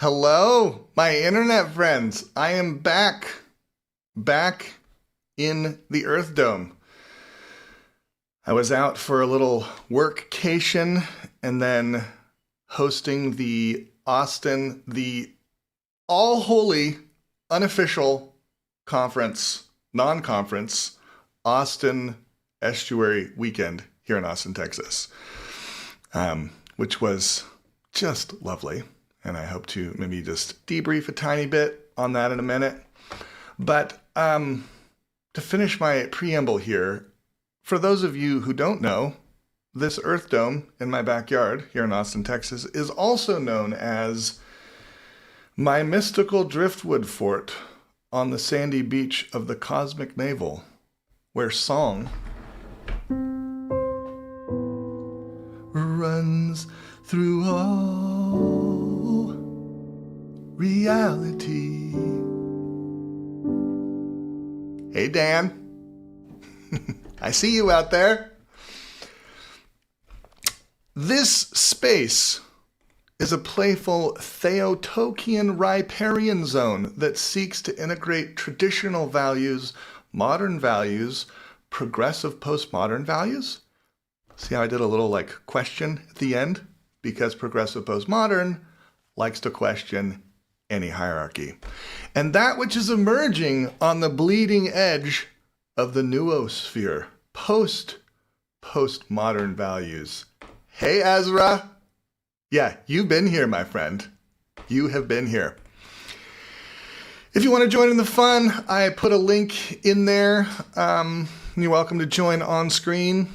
Hello, my internet friends. I am back in the Earth Dome. I was out for a little workcation and then hosting the all holy, unofficial conference, non-conference, Austin Estuary weekend here in Austin, Texas, which was just lovely. And I hope to maybe just debrief a tiny bit on that in a minute. But to finish my preamble here, for those of you who don't know, this Earth Dome in my backyard here in Austin, Texas, is also known as my mystical driftwood fort on the sandy beach of the cosmic navel, where song runs through all reality. Hey, Dan. I see you out there. This space is a playful Theotokian riparian zone that seeks to integrate traditional values, modern values, progressive postmodern values. See how I did a little question at the end? Because progressive postmodern likes to question any hierarchy. And that which is emerging on the bleeding edge of the noosphere, postmodern values. Hey, Ezra. Yeah, you've been here, my friend. You have been here. If you want to join in the fun, I put a link in there. You're welcome to join on screen.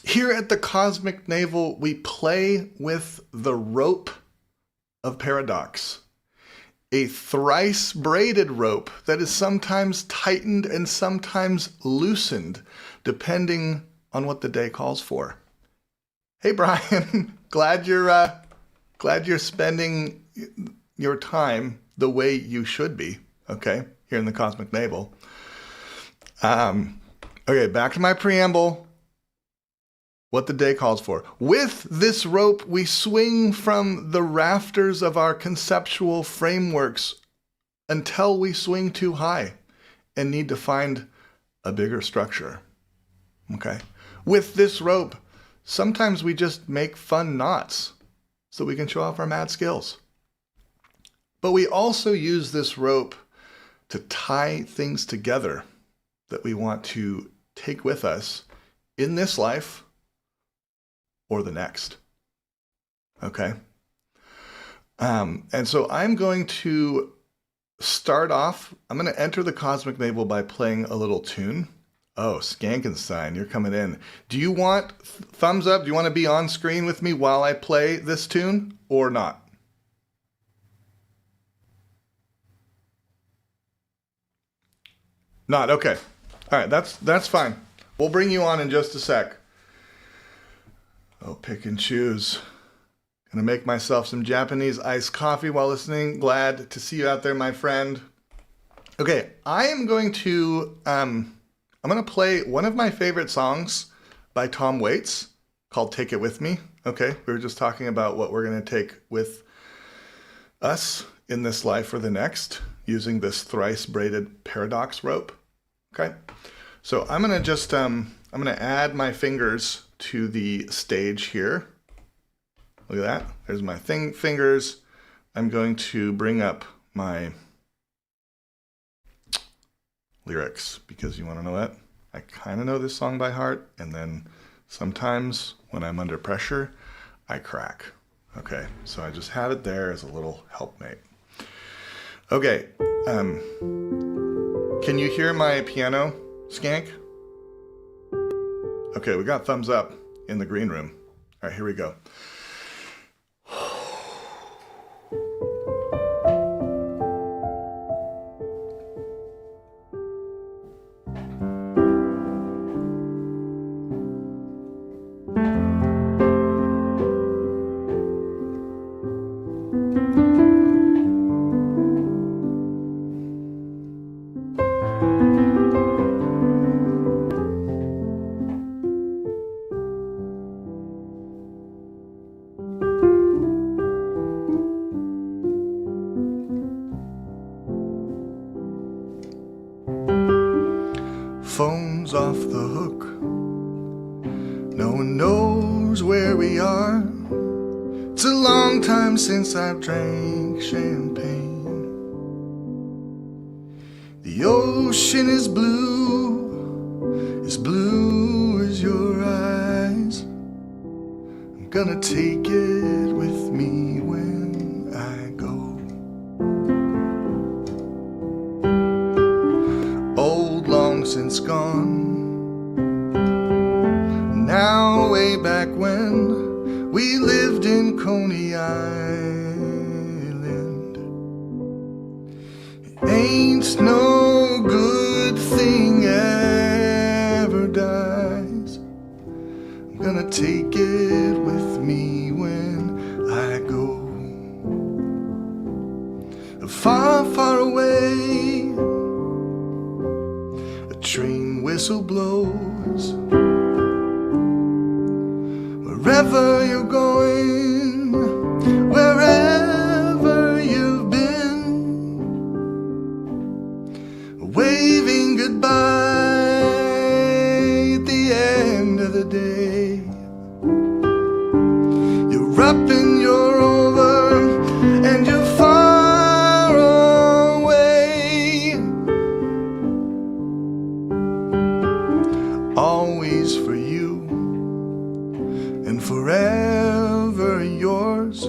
Here at the Cosmic Navel, we play with the rope of paradox. A thrice braided rope that is sometimes tightened and sometimes loosened, depending on what the day calls for. Hey, Brian, glad you're spending your time the way you should be. Okay, here in the Cosmic Navel. Okay, back to my preamble. What the day calls for. With this rope, we swing from the rafters of our conceptual frameworks until we swing too high and need to find a bigger structure. Okay? With this rope, sometimes we just make fun knots so we can show off our mad skills. But we also use this rope to tie things together that we want to take with us in this life or the next. Okay? And so I'm going to start off, I'm going to enter the Cosmic Navel by playing a little tune. Oh, Skankenstein, you're coming in. Do you want thumbs up? Do you want to be on screen with me while I play this tune or not? Not, okay. All right, that's fine. We'll bring you on in just a sec. Oh, pick and choose. Gonna make myself some Japanese iced coffee while listening. Glad to see you out there, my friend. Okay, I am going to I'm gonna play one of my favorite songs by Tom Waits called "Take It With Me." Okay, we were just talking about what we're gonna take with us in this life or the next, using this thrice braided paradox rope. Okay, so I'm gonna just I'm gonna add my fingers to the stage here. Look at that. There's my fingers. I'm going to bring up my lyrics because you want to know what? I kind of know this song by heart, and then sometimes when I'm under pressure, I crack. Okay, so I just have it there as a little helpmate. Okay, can you hear my piano, Skank? Okay, we got thumbs up in the green room. All right, here we go. phone's off the hook. No one knows where we are. It's a long time since I've drank champagne. The ocean is blue as your eyes. I'm gonna take it with me when I go. Old, long since gone. Now way back when we lived in Coney Island. Ain't no good thing ever dies. I'm gonna take it with me when I go. Far, far away, a train whistle blows. Wherever you're going, wherever you've been, waving goodbye at the end of the day. You're up and you're over, and you're far away. Always for you. And forever yours.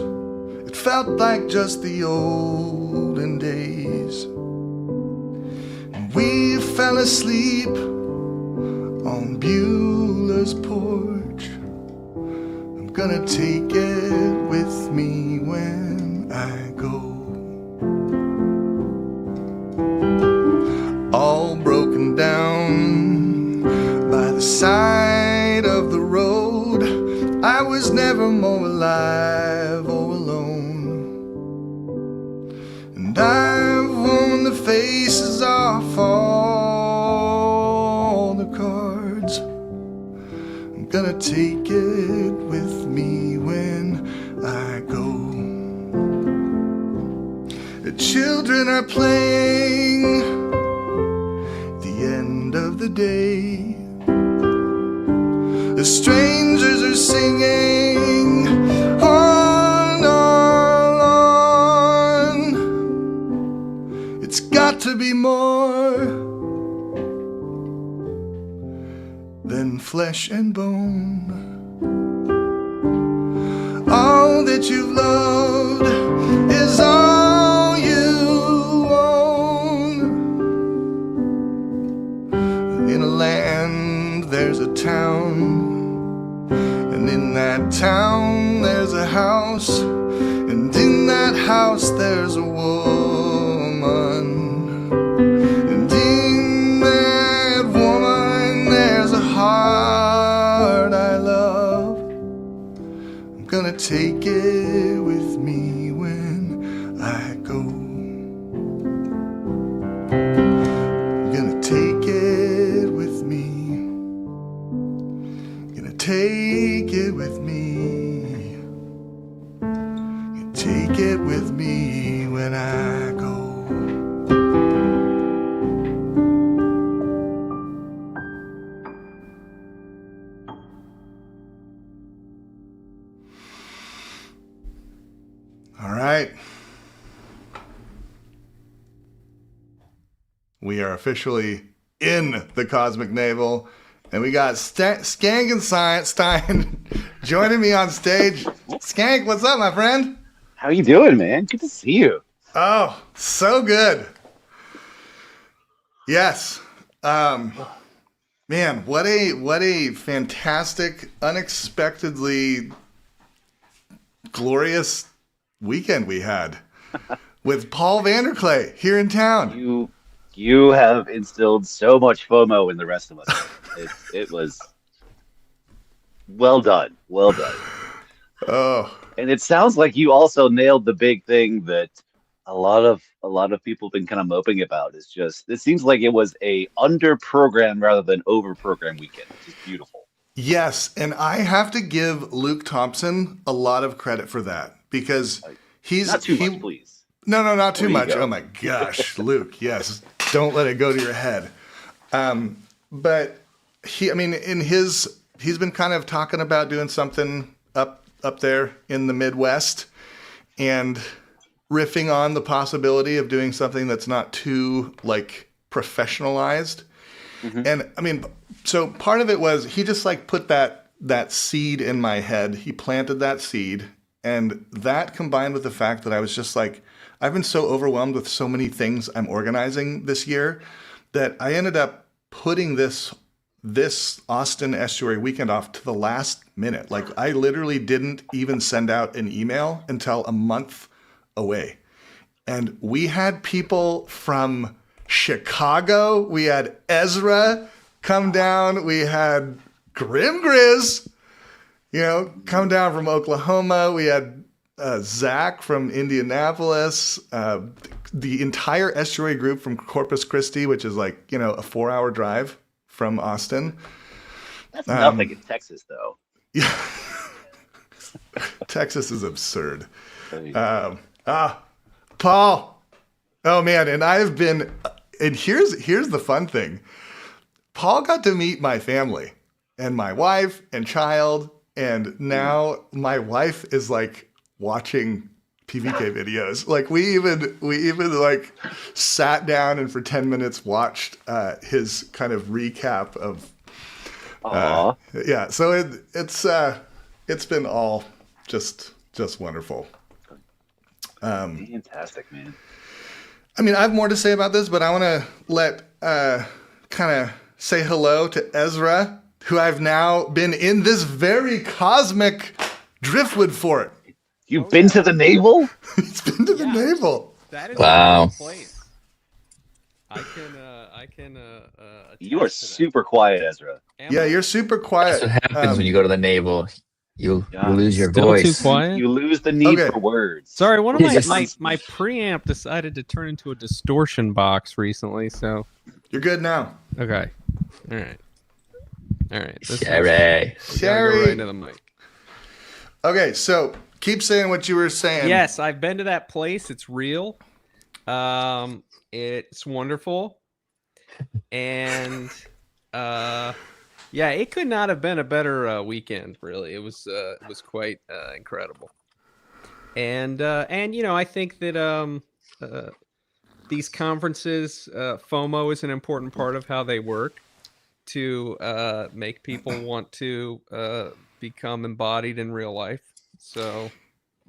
It felt like just the olden days. And we fell asleep on Beulah's porch. I'm gonna take it with me when I go. All broken down by the side of the road. I was never more alive or alone. And I've worn the faces off all the cards. I'm gonna take it with me when I go. The children are playing at the end of the day. The strangers are singing on. It's got to be more than flesh and bone. All that you've loved is all you own. In a land there's a town. And in that town there's a house, and in that house there's a woman, and in that woman there's a heart I love. I'm gonna take it with me when I go. I'm gonna take it with me. Take it with me. Take it with me when I go. All right. We are officially in the Cosmic Navel. And we got Skank and Stein joining me on stage. Skank, what's up, my friend? How you doing, man? Good to see you. Oh, so good. Yes. Man, what a fantastic, unexpectedly glorious weekend we had with Paul Vanderklay here in town. You have instilled so much FOMO in the rest of us. It was well done. Well done. Oh. And it sounds like you also nailed the big thing that a lot of people have been kind of moping about. It's just it seems like it was a under program rather than over program weekend, which is beautiful. Yes, and I have to give Luke Thompson a lot of credit for that because he's not too much, please. No, not too much. Oh my gosh, Luke, yes. Don't let it go to your head. But he's been kind of talking about doing something up there in the Midwest and riffing on the possibility of doing something that's not too like professionalized. Mm-hmm. And I mean, so part of it was he just like put that seed in my head. He planted that seed, and that combined with the fact that I was just like, I've been so overwhelmed with so many things I'm organizing this year that I ended up putting this Austin Estuary weekend off to the last minute. Like I literally didn't even send out an email until a month away. And we had people from Chicago. We had Ezra come down. We had Grim Grizz, come down from Oklahoma. We had Zach from Indianapolis. The entire Estuary group from Corpus Christi, which is like, a 4-hour drive from Austin. That's nothing in Texas, though. Yeah. Texas is absurd. Paul. Oh man, and here's the fun thing. Paul got to meet my family and my wife and child, and now my wife is like watching PVK videos. Like we even like sat down and for 10 minutes watched his kind of recap of yeah. So it's been all just wonderful. Fantastic, man. I mean, I have more to say about this, but I want to let kind of say hello to Ezra, who I've now been in this very cosmic driftwood fort. You've been to the Navel? He's been to the Navel. That is Wow. a great place. I can. You are super quiet, Ezra. Yeah, you're super quiet. That's what happens when you go to the Navel. You lose your Still voice. too quiet. You lose the need Okay. for words. Sorry, one of Yes. my preamp decided to turn into a distortion box recently. So You're good now. okay, all right. This Sherry. gotta go Sherry. right into the mic. Okay, so keep saying what you were saying. Yes, I've been to that place. It's real. It's wonderful, and yeah, it could not have been a better weekend. Really, it was quite incredible. And I think that these conferences, FOMO is an important part of how they work to make people want to become embodied in real life. So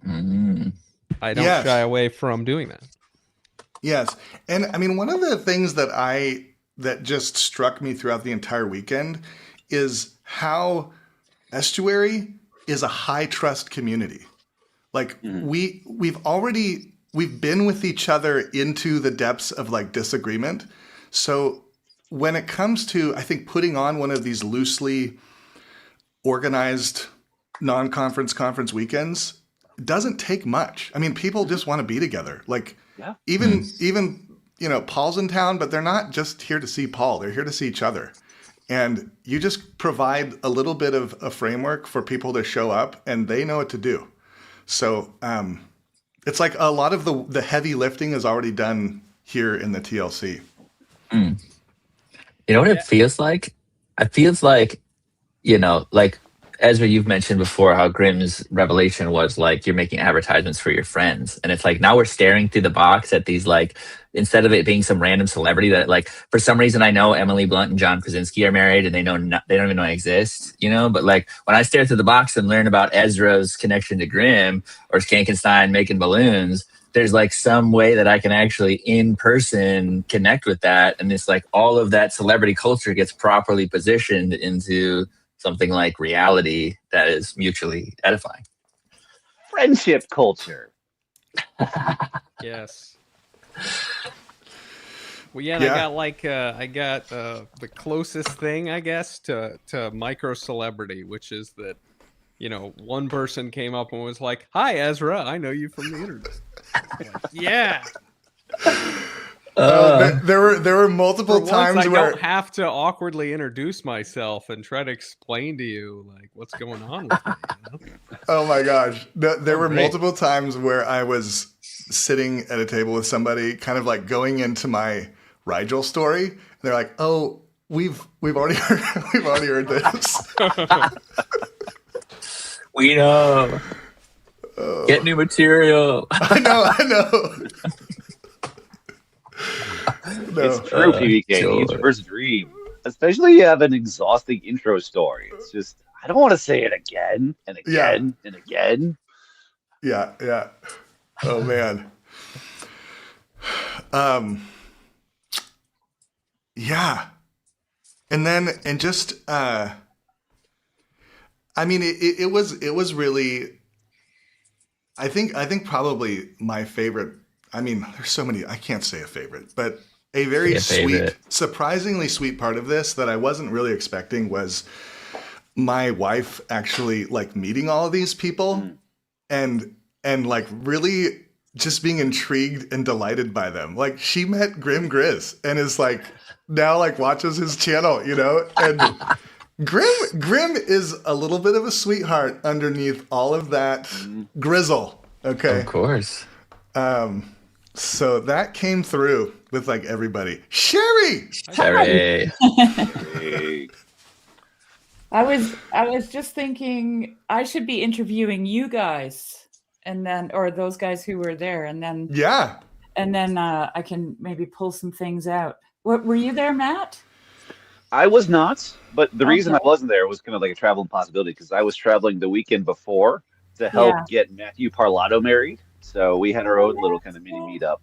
I don't Yes. shy away from doing that. Yes. And I mean, one of the things that just struck me throughout the entire weekend is how Estuary is a high trust community. Like we've been with each other into the depths of like disagreement. So when it comes to, I think, putting on one of these loosely organized conference weekends, it doesn't take much. I mean, people just want to be together. Like even Paul's in town, but they're not just here to see Paul. They're here to see each other. And you just provide a little bit of a framework for people to show up, and they know what to do. So it's like a lot of the heavy lifting is already done here in the TLC. You know what it feels like? It feels like, like Ezra, you've mentioned before how Grimm's revelation was like you're making advertisements for your friends. And it's like now we're staring through the box at these, like, instead of it being some random celebrity that, like, for some reason I know Emily Blunt and John Krasinski are married and they don't even know I exist, but like when I stare through the box and learn about Ezra's connection to Grimm or Skankenstein making balloons, there's like some way that I can actually in person connect with that. And it's like all of that celebrity culture gets properly positioned into something like reality that is mutually edifying. Friendship culture. Yes. Well, yeah, and I got the closest thing, I guess, to micro celebrity, which is that, one person came up and was like, "Hi, Ezra, I know you from the internet." Like, yeah. There were multiple For times once, I where don't have to awkwardly introduce myself and try to explain to you like what's going on with me. Oh my gosh. There were great. multiple times where I was sitting at a table with somebody kind of like going into my Rigel story. And they're like, "Oh, we've already heard this. We know. Get new material. I know. It's No. true, PBK. Joy. YouTuber's dream. Especially you have an exhausting intro story. It's just, I don't want to say it again and again and again. Yeah. Oh man. Yeah. And just I mean it was really I think probably my favorite. I mean, there's so many, I can't say a favorite, but a very sweet, surprisingly sweet part of this that I wasn't really expecting was my wife actually like meeting all of these people and like really just being intrigued and delighted by them. Like she met Grim Grizz and is like now like watches his channel, you know? And Grim is a little bit of a sweetheart underneath all of that grizzle. Okay. Of course. So that came through with like everybody. Sherry! Sherry. Hey. I was just thinking I should be interviewing you guys and then or those guys who were there and then Yeah. I can maybe pull some things out. What were you there, Matt? I was not, but the reason I wasn't there was kind of like a travel impossibility because I was traveling the weekend before to help get Matthew Parlato married. So we had our own little kind of mini meetup.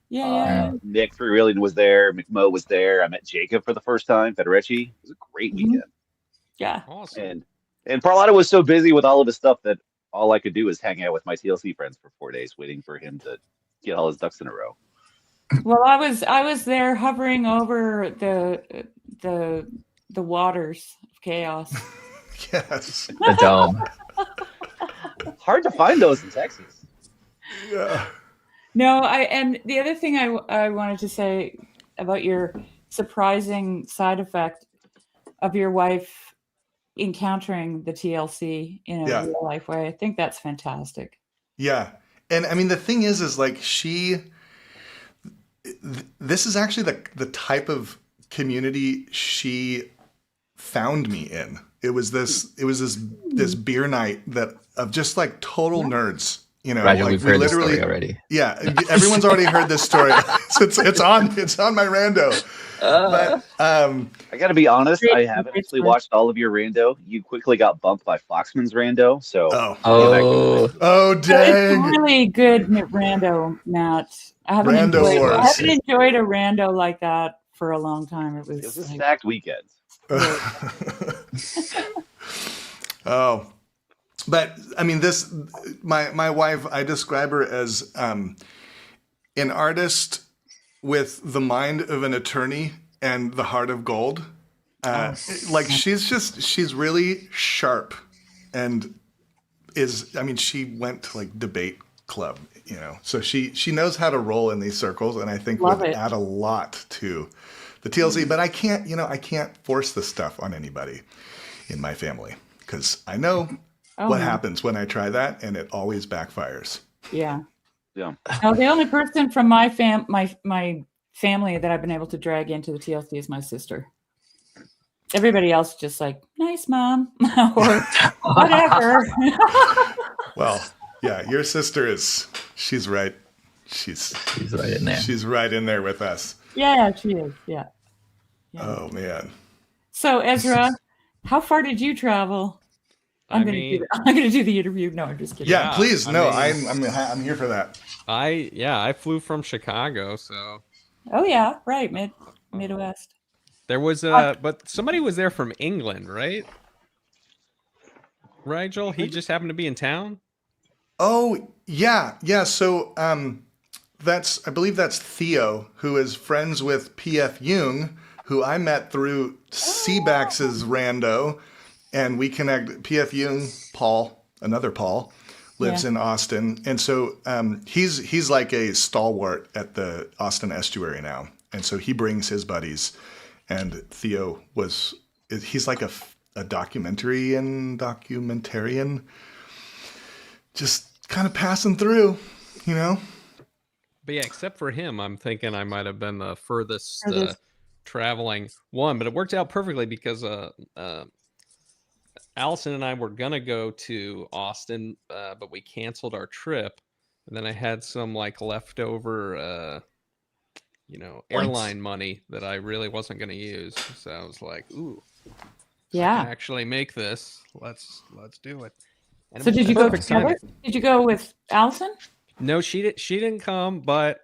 Yeah. Nick Freeland was there. McMo was there. I met Jacob for the first time. Federici. It was a great weekend. Yeah. Awesome. And Parlato was so busy with all of his stuff that all I could do was hang out with my TLC friends for 4 days, waiting for him to get all his ducks in a row. Well, I was there hovering over the waters of chaos. Yes. The dome. Hard to find those in Texas. Yeah. No, and the other thing I wanted to say about your surprising side effect of your wife encountering the TLC in a real life way, I think that's fantastic. Yeah. And I mean, the thing is like this is actually the type of community she found me in. It was this beer night that of just like total nerds. You know, Rigel, like we've we heard this literally story already. Yeah, everyone's already heard this story. It's on my rando. But I got to be honest, I haven't actually watched all of your rando. You quickly got bumped by Foxman's rando, so dang! It's really good rando, Matt. I haven't enjoyed a rando like that for a long time. It was a stacked weekend. Oh. But I mean, my wife, I describe her as an artist with the mind of an attorney and the heart of gold. Like she's really sharp and she went to like debate club, you know, so she knows how to roll in these circles. And I think would add a lot to the TLC, but I can't force this stuff on anybody in my family because I know what happens when I try that, and it always backfires. Yeah. Yeah. No, the only person from my family that I've been able to drag into the TLC is my sister. Everybody else just like, nice, Mom, or whatever. Well, yeah, your sister she's right. She's right in there. She's right in there with us. Yeah, she is. Yeah. Oh man. So Ezra, how far did you travel? I'm going to do the interview. No, I'm just kidding. Yeah, please. I'm here for that. I flew from Chicago, so. Oh yeah, right, Midwest. There was but somebody was there from England, right? Rigel, he just happened to be in town. Oh yeah. So I believe that's Theo, who is friends with P.F. Jung, who I met through Seabax's rando. And we connect. P.F. Jung, another Paul, lives in Austin, and so he's like a stalwart at the Austin estuary now, and so he brings his buddies. And Theo he's like a documentarian, just kind of passing through, you know. But yeah, except for him, I'm thinking I might have been the furthest traveling. One, but it worked out perfectly because Allison and I were gonna go to Austin, but we canceled our trip. And then I had some like leftover, Points. airline money that I really wasn't gonna use. So I was like, "Ooh, I Yeah. can actually make this. Let's do it." And it So was did you the go perfect together? timing. Did you go with Allison? No, she didn't come, but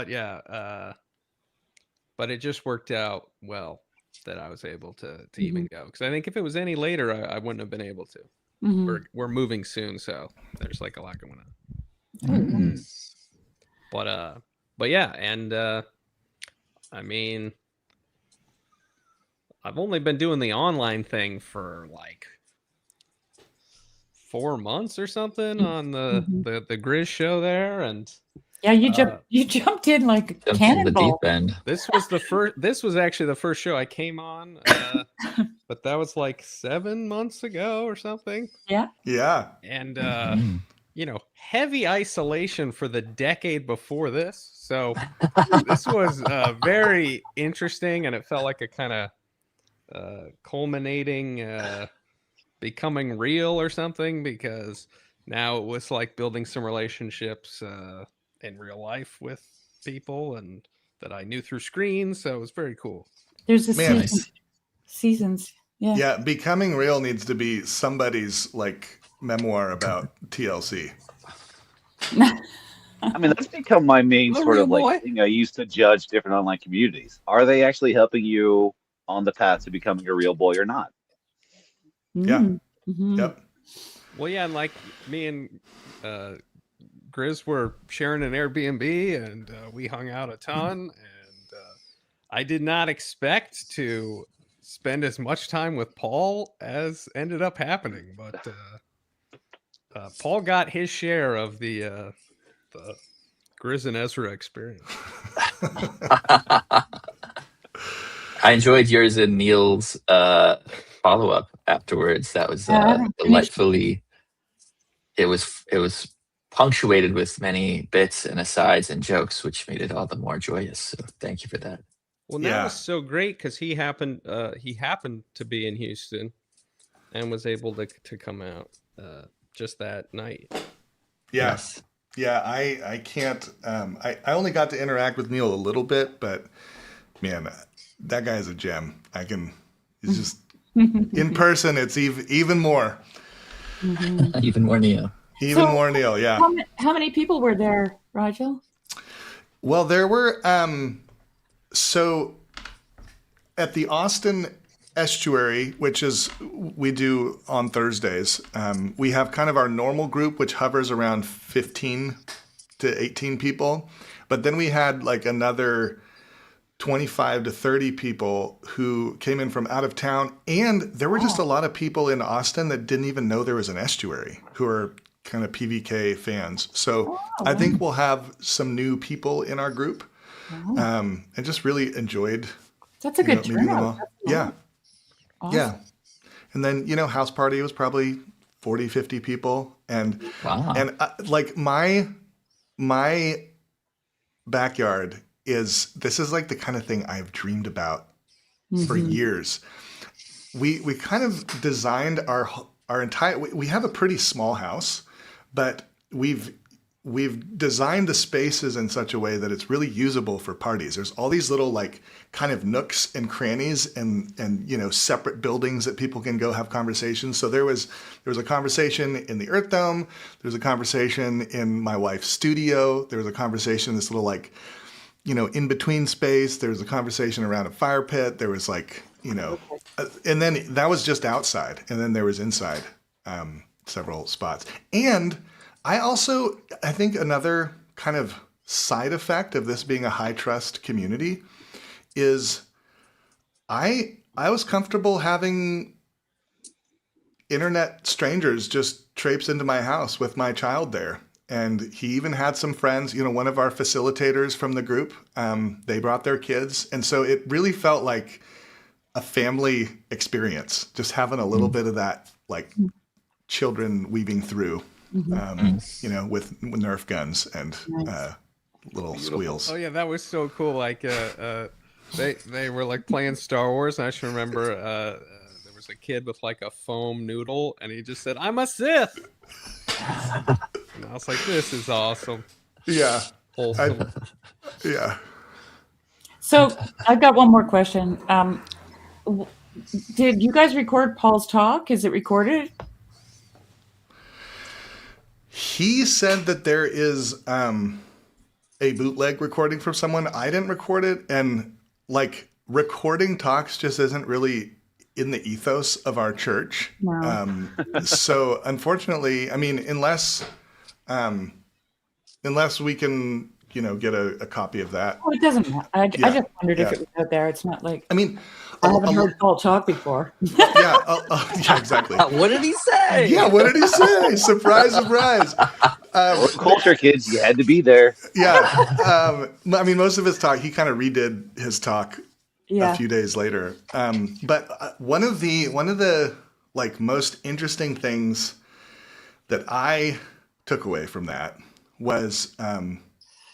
yeah, but it just worked out well that I was able to even go, because I think if it was any later, I wouldn't have been able to. Mm-hmm. We're moving soon, so there's like a lot going on. Mm. But yeah, and I mean, I've only been doing the online thing for like 4 months or something on the Grizz show there, and Yeah, you jumped in like a Jumped in the cannonball. deep end. this was actually the first show I came on, but that was like 7 months ago or something. Yeah. Yeah. And Mm. heavy isolation for the decade before this, so this was very interesting, and it felt like a kind of culminating becoming real or something, because now it was like building some relationships in real life with people and that I knew through screens, so it was very cool. There's a Man. seasons. Yeah. Yeah, becoming real needs to be somebody's like memoir about TLC. I mean, that's become my main The sort real of boy. like thing I used to judge different online communities. Are they actually helping you on the path to becoming a real boy or not? Yeah. Mm-hmm. Yep. Well, yeah, and like me and Grizz were sharing an Airbnb, and we hung out a ton, and I did not expect to spend as much time with Paul as ended up happening, but Paul got his share of the Grizz and Ezra experience. I enjoyed yours and Neil's follow-up afterwards. That was I haven't finished. delightfully. It was punctuated with many bits and asides and jokes, which made it all the more joyous. So thank you for that. Well, that Yeah. was so great because he happened to be in Houston and was able to come out just that night. Yeah. Yes. Yeah, I can't. I only got to interact with Neil a little bit, but man, that guy is a gem. He's just in person. It's even more, Even more Neo. even So- more Neil. Yeah. How many people were there, Rigel? Well, there were. So at the Austin Estuary, which is we do on Thursdays, we have kind of our normal group, which hovers around 15 to 18 people. But then we had like another 25 to 30 people who came in from out of town. And there were just a lot of people in Austin that didn't even know there was an estuary who are kind of PVK fans. So I think we'll have some new people in our group. And just really enjoyed That's a good meeting them all. turnout. That's Yeah. awesome. Yeah. And then, house party was probably 40, 50 people. And Wow. like my backyard this is like the kind of thing I've dreamed about for years. We kind of designed our entire, we have a pretty small house, but we've designed the spaces in such a way that it's really usable for parties. There's all these little like kind of nooks and crannies and separate buildings that people can go have conversations. So there was a conversation in the Earth Dome. There's a conversation in my wife's studio. There was a conversation in this little like, in between space. There was a conversation around a fire pit. There was like, and then that was just outside. And then there was inside several spots. And I think another kind of side effect of this being a high trust community is I was comfortable having internet strangers just traipse into my house with my child there. And he even had some friends, one of our facilitators from the group, they brought their kids. And so it really felt like a family experience, just having a little bit of that, like children weaving through. With Nerf guns and little Beautiful. squeals. Oh yeah, that was so cool. Like they were like playing Star Wars, and I just remember there was a kid with like a foam noodle, and he just said, "I'm a Sith," and I was like, "This is awesome, Yeah, wholesome." yeah. So I've got one more question. Did you guys record Paul's talk? Is it recorded? He said that there is a bootleg recording from someone. I didn't record it, and like recording talks just isn't really in the ethos of our church. No. So unfortunately, I mean, unless we can, get a copy of that. Oh, it doesn't matter. I just wondered if yeah. it was out there. It's not like I mean, I haven't heard Paul talk before. yeah, yeah, exactly. What did he say? Yeah, what did he say? Surprise, surprise. Culture kids, you had to be there. Yeah. I mean, most of his talk, he kind of redid his talk Yeah. a few days later. But one of the like most interesting things that I took away from that was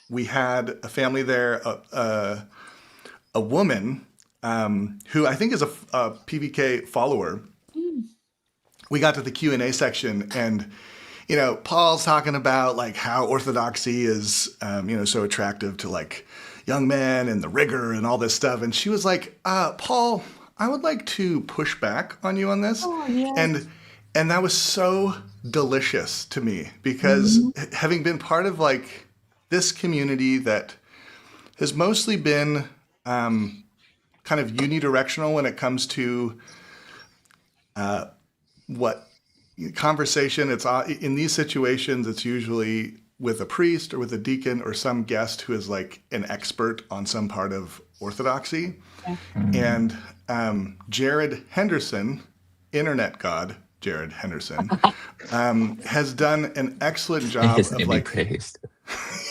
we had a family there, a woman who I think is a PVK follower. We got to the Q&A section, and Paul's talking about like how orthodoxy is so attractive to like young men and the rigor and all this stuff, and she was like, Paul, I would like to push back on you on this. Oh, yeah. And that was so delicious to me, because having been part of like this community that has mostly been kind of unidirectional when it comes to what conversation. It's in these situations, it's usually with a priest or with a deacon or some guest who is like an expert on some part of orthodoxy. And Jared Henderson, internet god Jared Henderson, has done an excellent job His of name like be praised.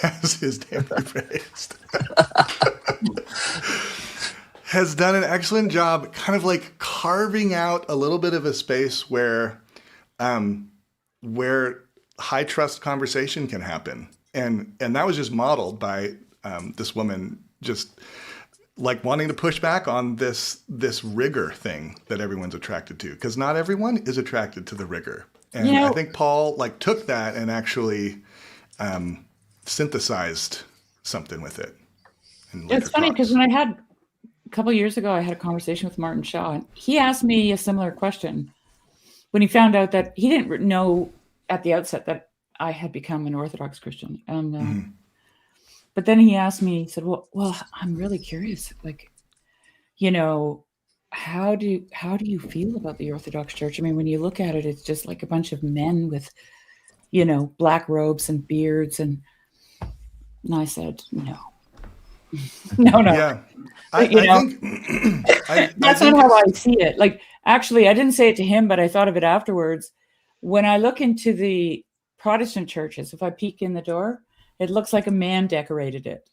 Yes, his name be praised. Has done an excellent job kind of like carving out a little bit of a space where high trust conversation can happen. And that was just modeled by this woman just like wanting to push back on this rigor thing that everyone's attracted to, because not everyone is attracted to the rigor. And I think Paul like took that and actually synthesized something with it. It's funny because when a couple of years ago, I had a conversation with Martin Shaw, and he asked me a similar question when he found out that he didn't know at the outset that I had become an Orthodox Christian. And but then he asked me, he said, well, I'm really curious, like, how do you feel about the Orthodox Church? I mean, when you look at it, it's just like a bunch of men with, black robes and beards. And I said, no. No. Yeah. I think that's not how I see it. Like, actually, I didn't say it to him, but I thought of it afterwards. When I look into the Protestant churches, if I peek in the door, it looks like a man decorated it.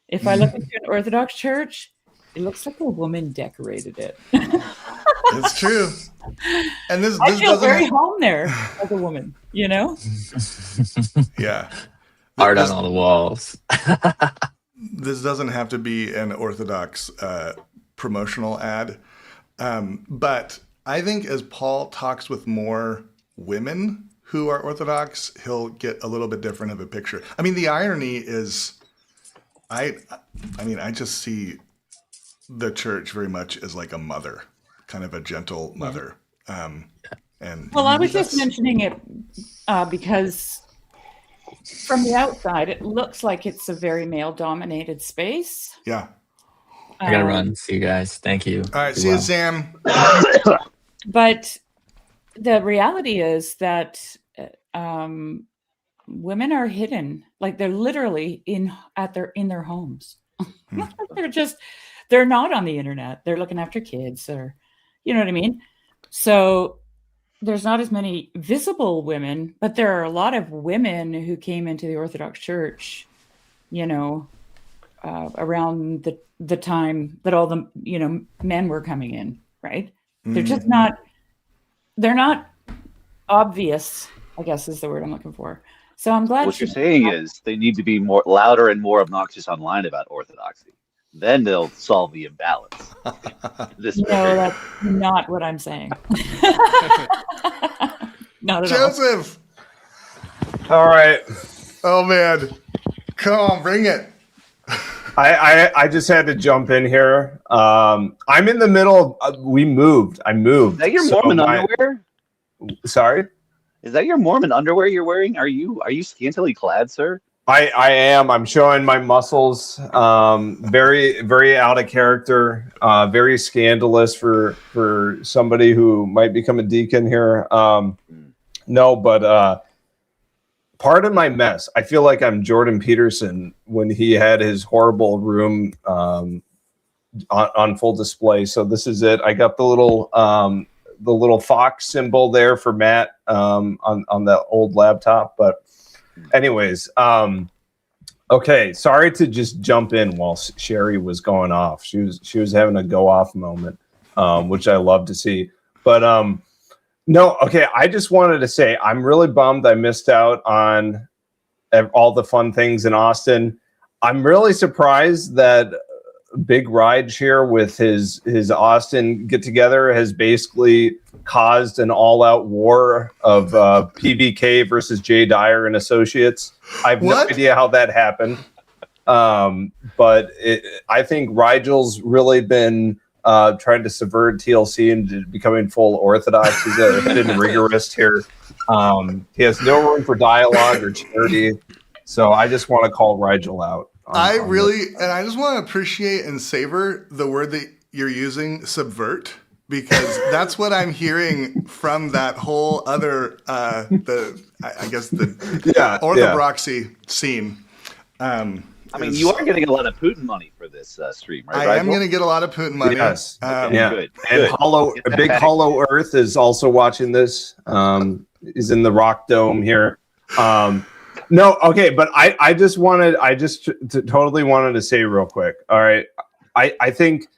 If I look into an Orthodox church, it looks like a woman decorated it. It's true. And this I feel doesn't very home there as a woman, Yeah. Art on all the walls. This doesn't have to be an Orthodox promotional ad. But I think as Paul talks with more women who are Orthodox, he'll get a little bit different of a picture. I mean, the irony is, I just see the church very much as like a mother, kind of a gentle mother. I was just mentioning it because from the outside, it looks like it's a very male-dominated space. Yeah. I gotta run. See you guys. Thank you. All right. See you, Sam. But the reality is that women are hidden, like they're literally in their homes. They're not on the internet. They're looking after kids, or you know what I mean? So there's not as many visible women, but there are a lot of women who came into the Orthodox Church, around the time that all the men were coming in, right? They're just not. They're not obvious, I guess is the word I'm looking for. So I'm glad What you're saying is they need to be more louder and more obnoxious online about orthodoxy. Then they'll solve the imbalance. This is very good. no, that's not what I'm saying. Not at all. Joseph. All right. Oh man, come on, bring it. I just had to jump in here. I'm in the middle. We moved. I moved. Is that your So Mormon underwear? Sorry. Is that your Mormon underwear you're wearing? Are you scantily clad, sir? I am. I'm showing my muscles. Very, very out of character. Very scandalous for somebody who might become a deacon here. No, but part of my mess. I feel like I'm Jordan Peterson when he had his horrible room on full display. So this is it. I got the little fox symbol there for Matt on the old laptop. But anyways, okay. Sorry to just jump in while Sherry was going off. She was having a go off moment, which I love to see. But no, okay. I just wanted to say I'm really bummed I missed out on all the fun things in Austin. I'm really surprised that Big Ride here with his Austin get together has basically caused an all-out war of PBK versus Jay Dyer and Associates. I have no idea how that happened, but I think Rigel's really been trying to subvert TLC into becoming full Orthodox. He's a hidden rigorist here. He has no room for dialogue or charity, so I just want to call Rigel out. I just want to appreciate and savor the word that you're using, subvert, because that's what I'm hearing from that whole other, orthodoxy scene. I mean, you are getting a lot of Putin money for this stream, right? I am going to get a lot of Putin money. Yes. Good. And Big Hollow Earth is also watching this. He's in the Rock Dome here. No, okay, but I just totally wanted to say real quick. All right, I think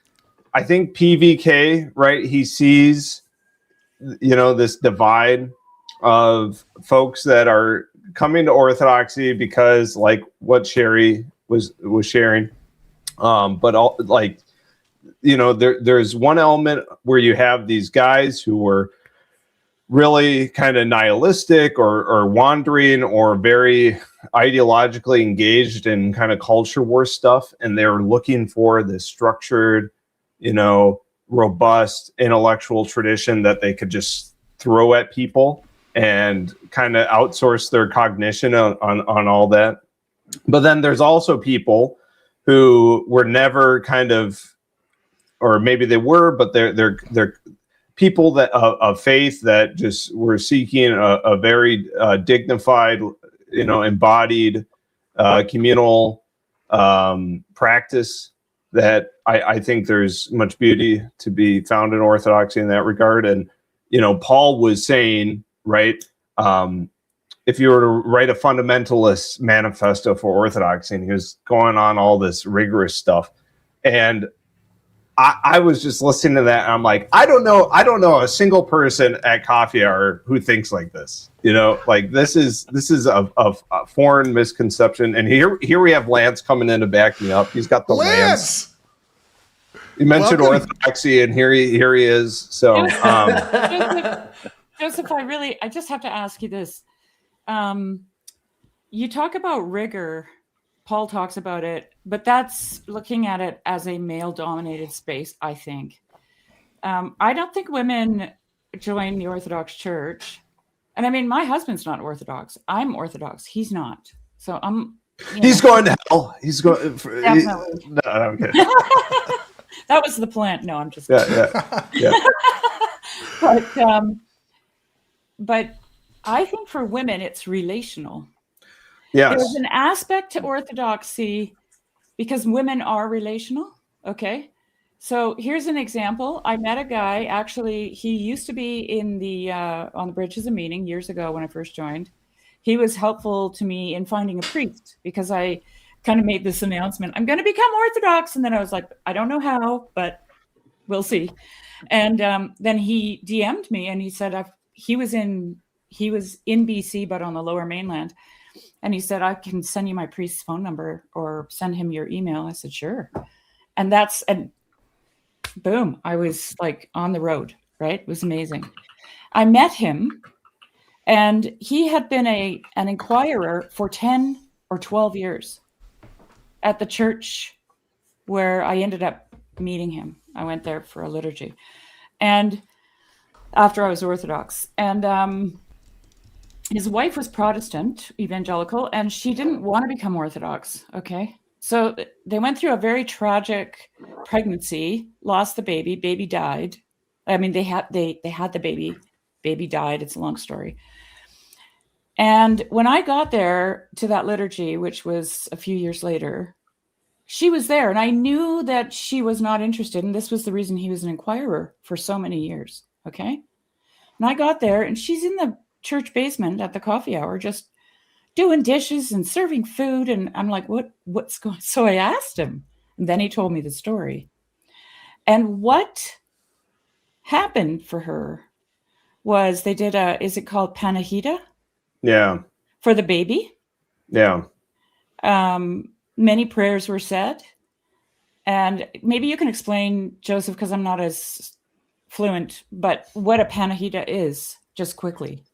PVK, right? He sees, this divide of folks that are coming to Orthodoxy because, like what Sherry was sharing, but there's one element where you have these guys who were really kind of nihilistic or wandering or very ideologically engaged in kind of culture war stuff. And they're looking for this structured, robust intellectual tradition that they could just throw at people and kind of outsource their cognition on all that. But then there's also people who were never kind of, or maybe they were, but they're people that of faith that just were seeking a very dignified, embodied communal practice that I think there's much beauty to be found in Orthodoxy in that regard. And, Paul was saying, right, if you were to write a fundamentalist manifesto for Orthodoxy, and he was going on all this rigorous stuff. And I was just listening to that, and I'm like, I don't know a single person at Coffee Hour who thinks like this. This is a foreign misconception. And here we have Lance coming in to back me up. He's got the Lance. You mentioned Welcome. Orthodoxy, and here he is. So, Joseph, I just have to ask you this. You talk about rigor. Paul talks about it, but that's looking at it as a male-dominated space, I think. I don't think women join the Orthodox Church. And I mean, my husband's not Orthodox. I'm Orthodox. He's not. So He's going to hell. He's going. Definitely. No, I'm kidding. That was the plant. No, I'm just kidding. Yeah. But I think for women, it's relational. Yes. There's an aspect to Orthodoxy because women are relational. Okay. So here's an example. I met a guy, actually, he used to be in the on the Bridges of Meaning years ago when I first joined. He was helpful to me in finding a priest because I kind of made this announcement, I'm going to become Orthodox. And then I was like, I don't know how, but we'll see. And then he DM'd me and he said he was in BC, but on the Lower Mainland. And he said, I can send you my priest's phone number or send him your email. I said, sure. And boom, I was like on the road, right? It was amazing. I met him, and he had been an inquirer for 10 or 12 years at the church where I ended up meeting him. I went there for a liturgy. And after I was Orthodox. And his wife was Protestant, evangelical, and she didn't want to become Orthodox. Okay. So they went through a very tragic pregnancy, lost the baby died. I mean, they had the baby died. It's a long story. And when I got there to that liturgy, which was a few years later, she was there, and I knew that she was not interested. And this was the reason he was an inquirer for so many years. Okay. And I got there, and she's in the church basement at the coffee hour, just doing dishes and serving food. And I'm like, what's going on? So I asked him, and then he told me the story. And what happened for her was they did is it called Panahida? Yeah. For the baby. Yeah. Many prayers were said. And maybe you can explain, Joseph, because I'm not as fluent, but what a Panahida is, just quickly.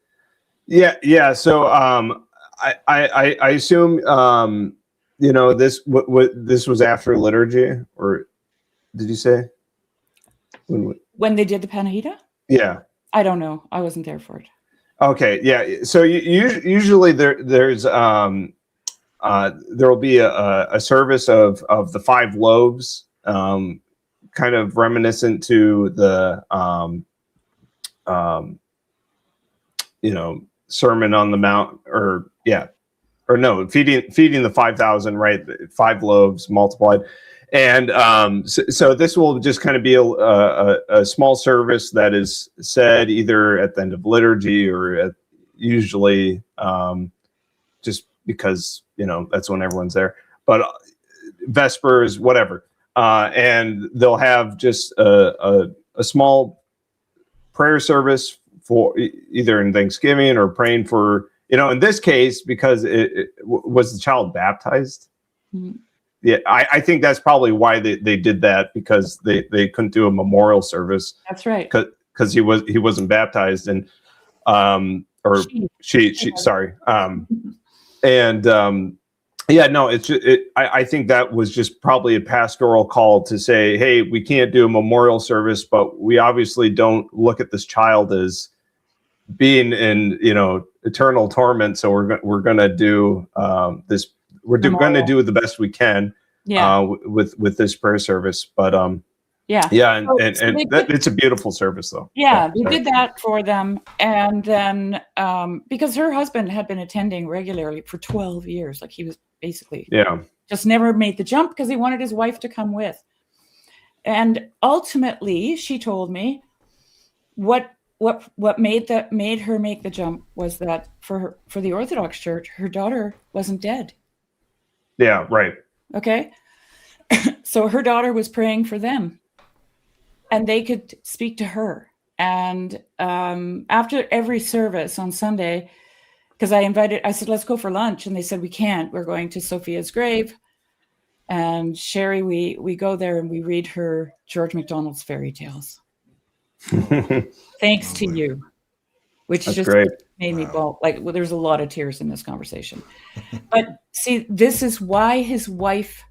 Yeah. So I assume this this was after liturgy, or did you say when they did the Panahida? Yeah. I don't know. I wasn't there for it. Okay. Yeah. So usually there's there will be a service of the 5 loaves, kind of reminiscent to the Sermon on the Mount, feeding the 5,000, right? 5 loaves multiplied. And so this will just kind of be a small service that is said either at the end of liturgy or usually just because, that's when everyone's there. But Vespers, whatever. And they'll have just a small prayer service for either in Thanksgiving or praying for, in this case, because it was the child baptized. Mm-hmm. Yeah, I think that's probably why they did that, because they couldn't do a memorial service. That's right. Because he wasn't baptized, and she sorry. I think that was just probably a pastoral call to say, hey, we can't do a memorial service, but we obviously don't look at this child as being in eternal torment, so we're going to do this. We're going to do the best we can with this prayer service. But and it's a beautiful service, though. Yeah, we did that for them, and then because her husband had been attending regularly for 12 years, like he was basically just never made the jump because he wanted his wife to come with. And ultimately, she told me what made her make the jump was that for the Orthodox Church, her daughter wasn't dead. Yeah, right. Okay. So her daughter was praying for them, and they could speak to her. And after every service on Sunday, because I said, let's go for lunch. And they said, we can't. We're going to Sophia's grave. And Sherry, we go there and we read her George MacDonald's fairy tales. Thanks to you, which That's just great. Made me bawl. There's a lot of tears in this conversation. But see, this is why his wife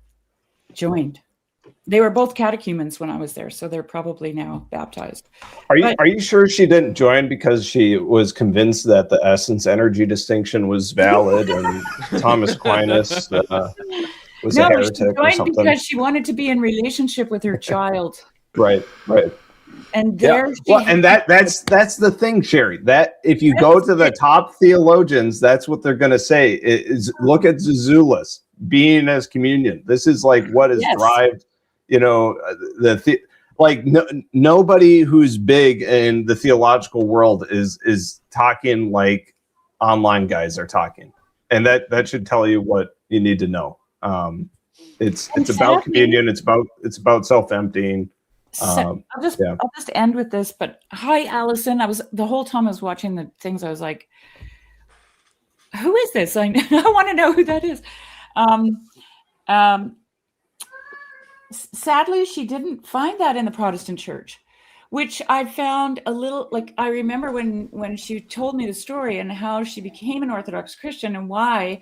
joined. They were both catechumens when I was there, so they're probably now baptized. Are you sure she didn't join because she was convinced that the essence energy distinction was valid and Thomas Aquinas was a heretic or something? Because she wanted to be in relationship with her child. Right. And that's the thing, Sherry. That if you go to the top theologians, that's what they're going to say. Is look at Zazulus, being as communion. This is like what has derived, nobody who's big in the theological world is talking like online guys are talking, and that should tell you what you need to know. It's about communion. It's about self-emptying. I'll just end with this. But hi, Allison. The whole time I was watching the things, I was like, who is this? I want to know who that is. Sadly, she didn't find that in the Protestant church, which I found a little like. I remember when she told me the story and how she became an Orthodox Christian and why.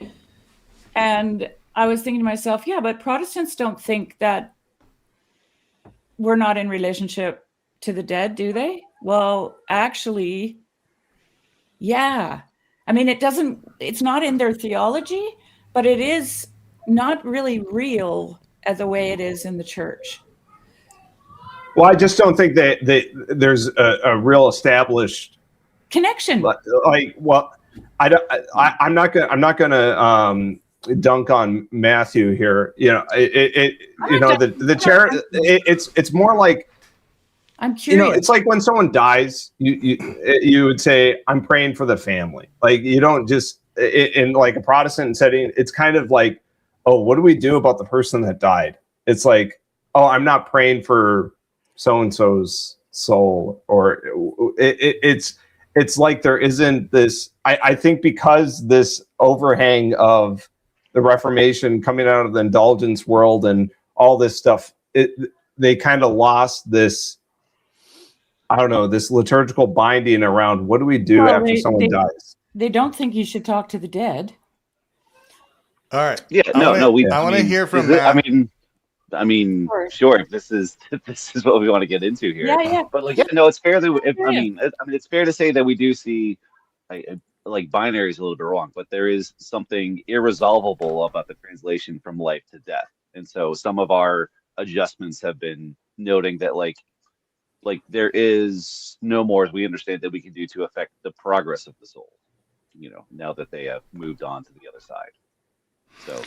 And I was thinking to myself, yeah, but Protestants don't think that we're not in relationship to the dead, do they? Well, actually, yeah. I mean, it's not in their theology, but it is not really real as the way it is in the church. Well, I just don't think that there's a real established connection. I'm not gonna dunk on Matthew here. It's more like, I'm curious. It's like when someone dies, you would say, I'm praying for the family. Like, you don't just, in like a Protestant setting, it's kind of like, oh, what do we do about the person that died? It's like, oh, I'm not praying for so-and-so's soul, or it's like there isn't this, I think because this overhang of the Reformation coming out of the indulgence world and all this stuff, they kind of lost this, I don't know, this liturgical binding around what do we do after someone dies. They don't think you should talk to the dead. All right. Yeah, I want to hear from Matt. I mean, sure. If this is what we want to get into here. Yeah. But it's fair that it's fair to say that we do see, like, binary is a little bit wrong, but there is something irresolvable about the translation from life to death, and so some of our adjustments have been noting that like there is no more, as we understand, that we can do to affect the progress of the soul. Now that they have moved on to the other side. So.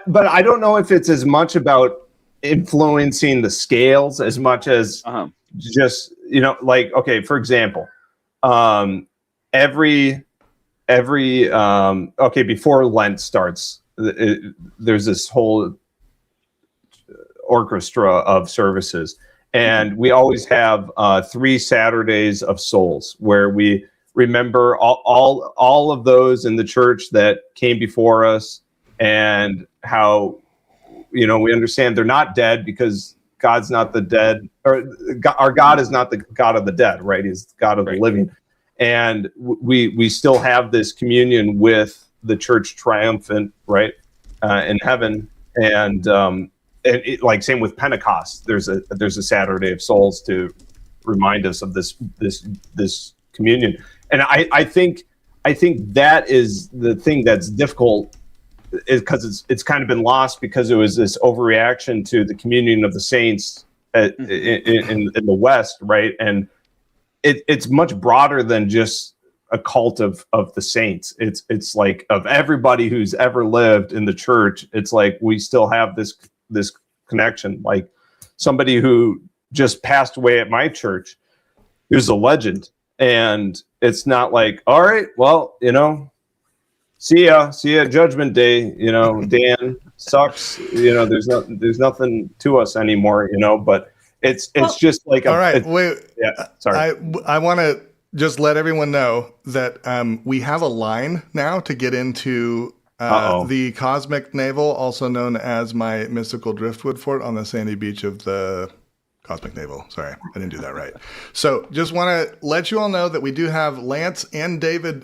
But I don't know if it's as much about influencing the scales as much as just, okay, for example, before Lent starts, there's this whole orchestra of services, and we always have 3 Saturdays of Souls where we remember all of those in the church that came before us, and how, we understand they're not dead because God's not the dead, or our God is not the God of the dead, right? He's the God of the living. And we still have this communion with the church triumphant, right, in heaven. And like same with Pentecost, there's a Saturday of Souls to remind us of this communion. And I think that is the thing that's difficult, is because it's kind of been lost because it was this overreaction to the communion of the saints in the West, right? And it's much broader than just a cult of the saints. It's like of everybody who's ever lived in the church. It's like we still have this connection. Like somebody who just passed away at my church, who's a legend, and it's not like, all right, well, see ya at Judgment Day, Dan sucks, there's nothing to us anymore, but it's just like all right, wait, yeah, sorry. I want to just let everyone know that we have a line now to get into the Cosmic Navel, also known as my mystical driftwood fort on the sandy beach of the Cosmic Navel. Sorry, I didn't do that right. So just want to let you all know that we do have Lance and David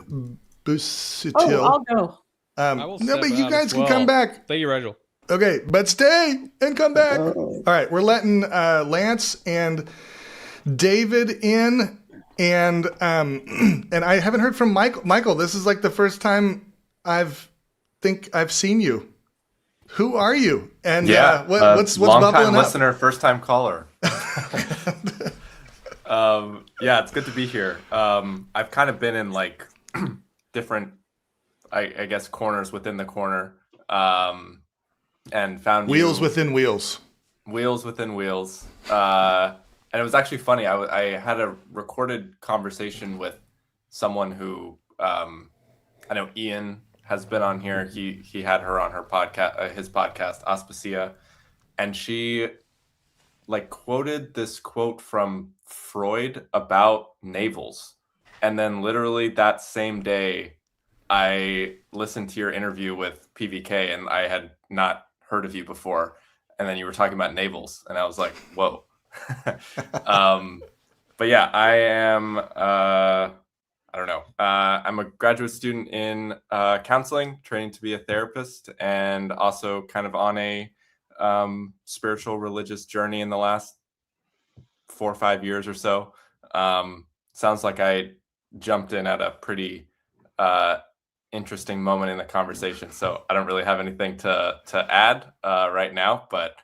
Busitil. Oh, I'll go. No, but you guys can come back. Thank you, Rigel. Okay, but stay and come back. All right, we're letting Lance and David in, and I haven't heard from Michael. Michael, this is like the first time I've seen you. Who are you? And what's long bubbling time up? Listener, first time caller. It's good to be here. I've kind of been in like different, I guess, corners within the corner, and found wheels within wheels. Wheels within wheels. And it was actually funny. I had a recorded conversation with someone who I know Ian has been on here. He had her on her podcast, his podcast, Auspicia, and she like quoted this quote from Freud about navels, and then literally that same day, I listened to your interview with PVK, and I had not heard of you before. And then you were talking about navels, and I was like, whoa. But yeah, I am, I don't know. I'm a graduate student in counseling, training to be a therapist, and also kind of on a spiritual religious journey in the last 4 or 5 years or so. Sounds like I jumped in at a pretty interesting moment in the conversation, so I don't really have anything to add right now, but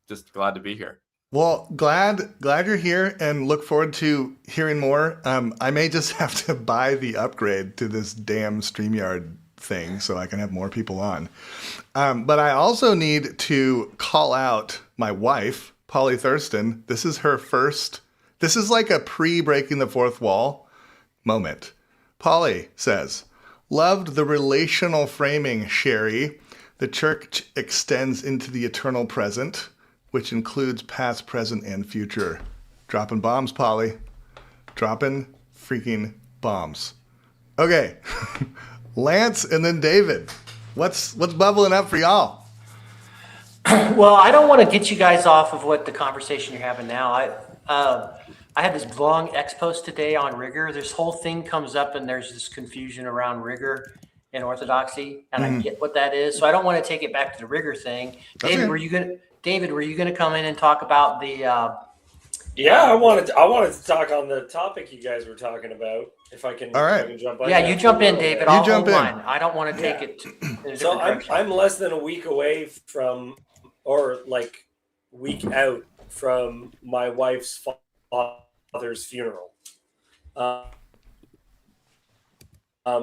just glad to be here. Well, glad you're here, and look forward to hearing more. I may just have to buy the upgrade to this damn StreamYard thing so I can have more people on. But I also need to call out my wife, Polly Thurston. This is her first. This is like a pre-breaking the fourth wall moment. Polly says, "Loved the relational framing, Sherry. The church extends into the eternal present, which includes past, present, and future." Dropping bombs, Polly. Dropping freaking bombs. Okay. Lance and then David. What's bubbling up for y'all? Well, I don't want to get you guys off of what the conversation you're having now. I had this long X post today on rigor. This whole thing comes up, and there's this confusion around rigor and orthodoxy, and I get what that is. So I don't want to take it back to the rigor thing. David, were you gonna come in and talk about the? Yeah, I wanted to talk on the topic you guys were talking about. If I can, all right. If I can jump on. Yeah, you jump in, David. You I'll jump hold in. mine. I don't want to take it. In a So different direction. I'm less than a week away from, or like week out from my wife's father's funeral.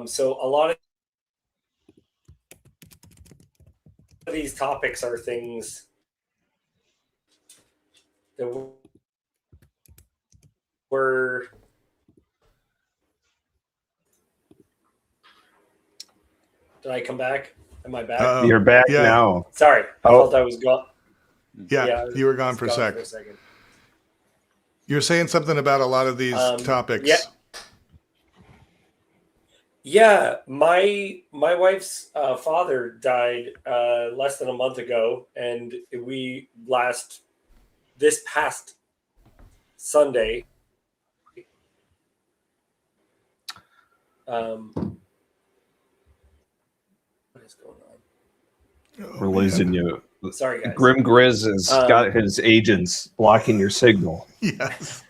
So a lot of these topics are things that were. Did I come back? Am I back? You're back yeah. now. Sorry, I thought I was gone. Yeah, you were gone for a sec. You're saying something about a lot of these topics. Yeah. Yeah, my wife's father died less than a month ago, and this past Sunday. What is going on? We're losing you. Sorry, guys. Grim Grizz has got his agents blocking your signal. Yes.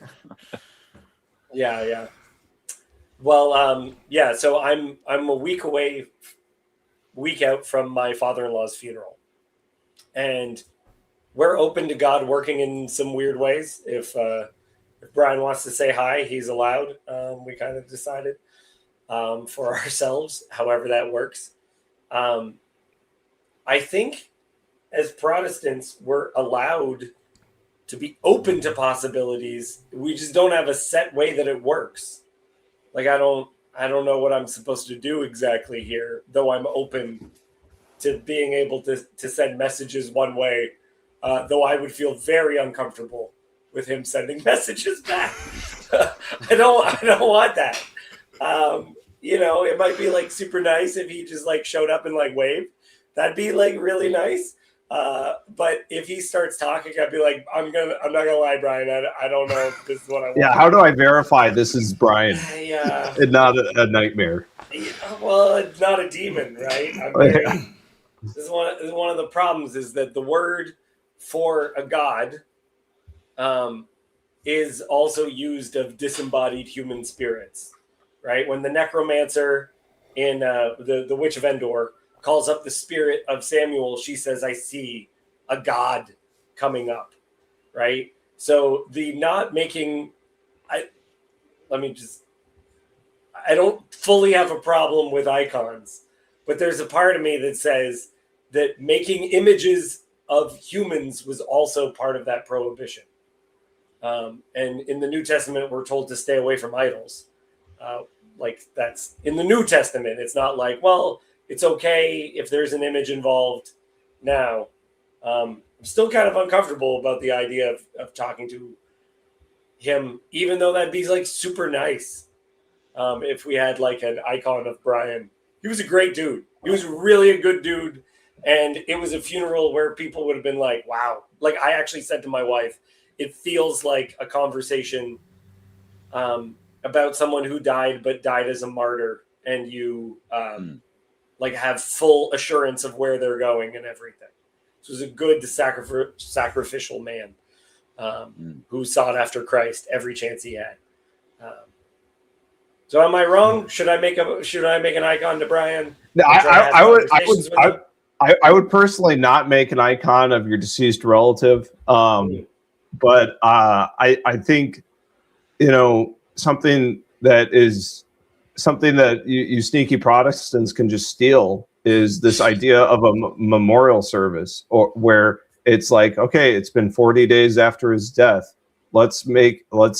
Yeah. Well, yeah. So I'm a week out from my father-in-law's funeral, and we're open to God working in some weird ways. If Brian wants to say hi, he's allowed. We kind of decided for ourselves, however that works. I think as Protestants, we're allowed to be open to possibilities. We just don't have a set way that it works. Like I don't know what I'm supposed to do exactly here, though I'm open to being able to send messages one way, though I would feel very uncomfortable with him sending messages back. I don't want that. It might be like super nice if he just like showed up and like waved. That'd be like really nice. But if he starts talking, I'd be like, I'm not gonna lie, Brian. I don't know if this is what I want. Yeah, how do I verify this is Brian Yeah. and not a nightmare? Well, it's not a demon, right? This is one of the problems is that the word for a god is also used of disembodied human spirits, right? When the necromancer in the Witch of Endor calls up the spirit of Samuel, she says, "I see a god coming up," right? So the not making, I don't fully have a problem with icons, but there's a part of me that says that making images of humans was also part of that prohibition. And in the New Testament, we're told to stay away from idols. Like that's in the New Testament. It's not like, well, it's okay if there's an image involved now. I'm still kind of uncomfortable about the idea of talking to him, even though that'd be like super nice. if we had like an icon of Brian. He was a great dude. He was really a good dude. And it was a funeral where people would have been like, wow. Like I actually said to my wife, it feels like a conversation about someone who died, but died as a martyr. And you like have full assurance of where they're going and everything. This was a good sacrificial man who sought after Christ every chance he had. So am I wrong? Should I make an icon to Brian? No, I would personally not make an icon of your deceased relative. But I think, something that you sneaky Protestants can just steal is this idea of a memorial service, or where it's like, okay, it's been 40 days after his death. Let's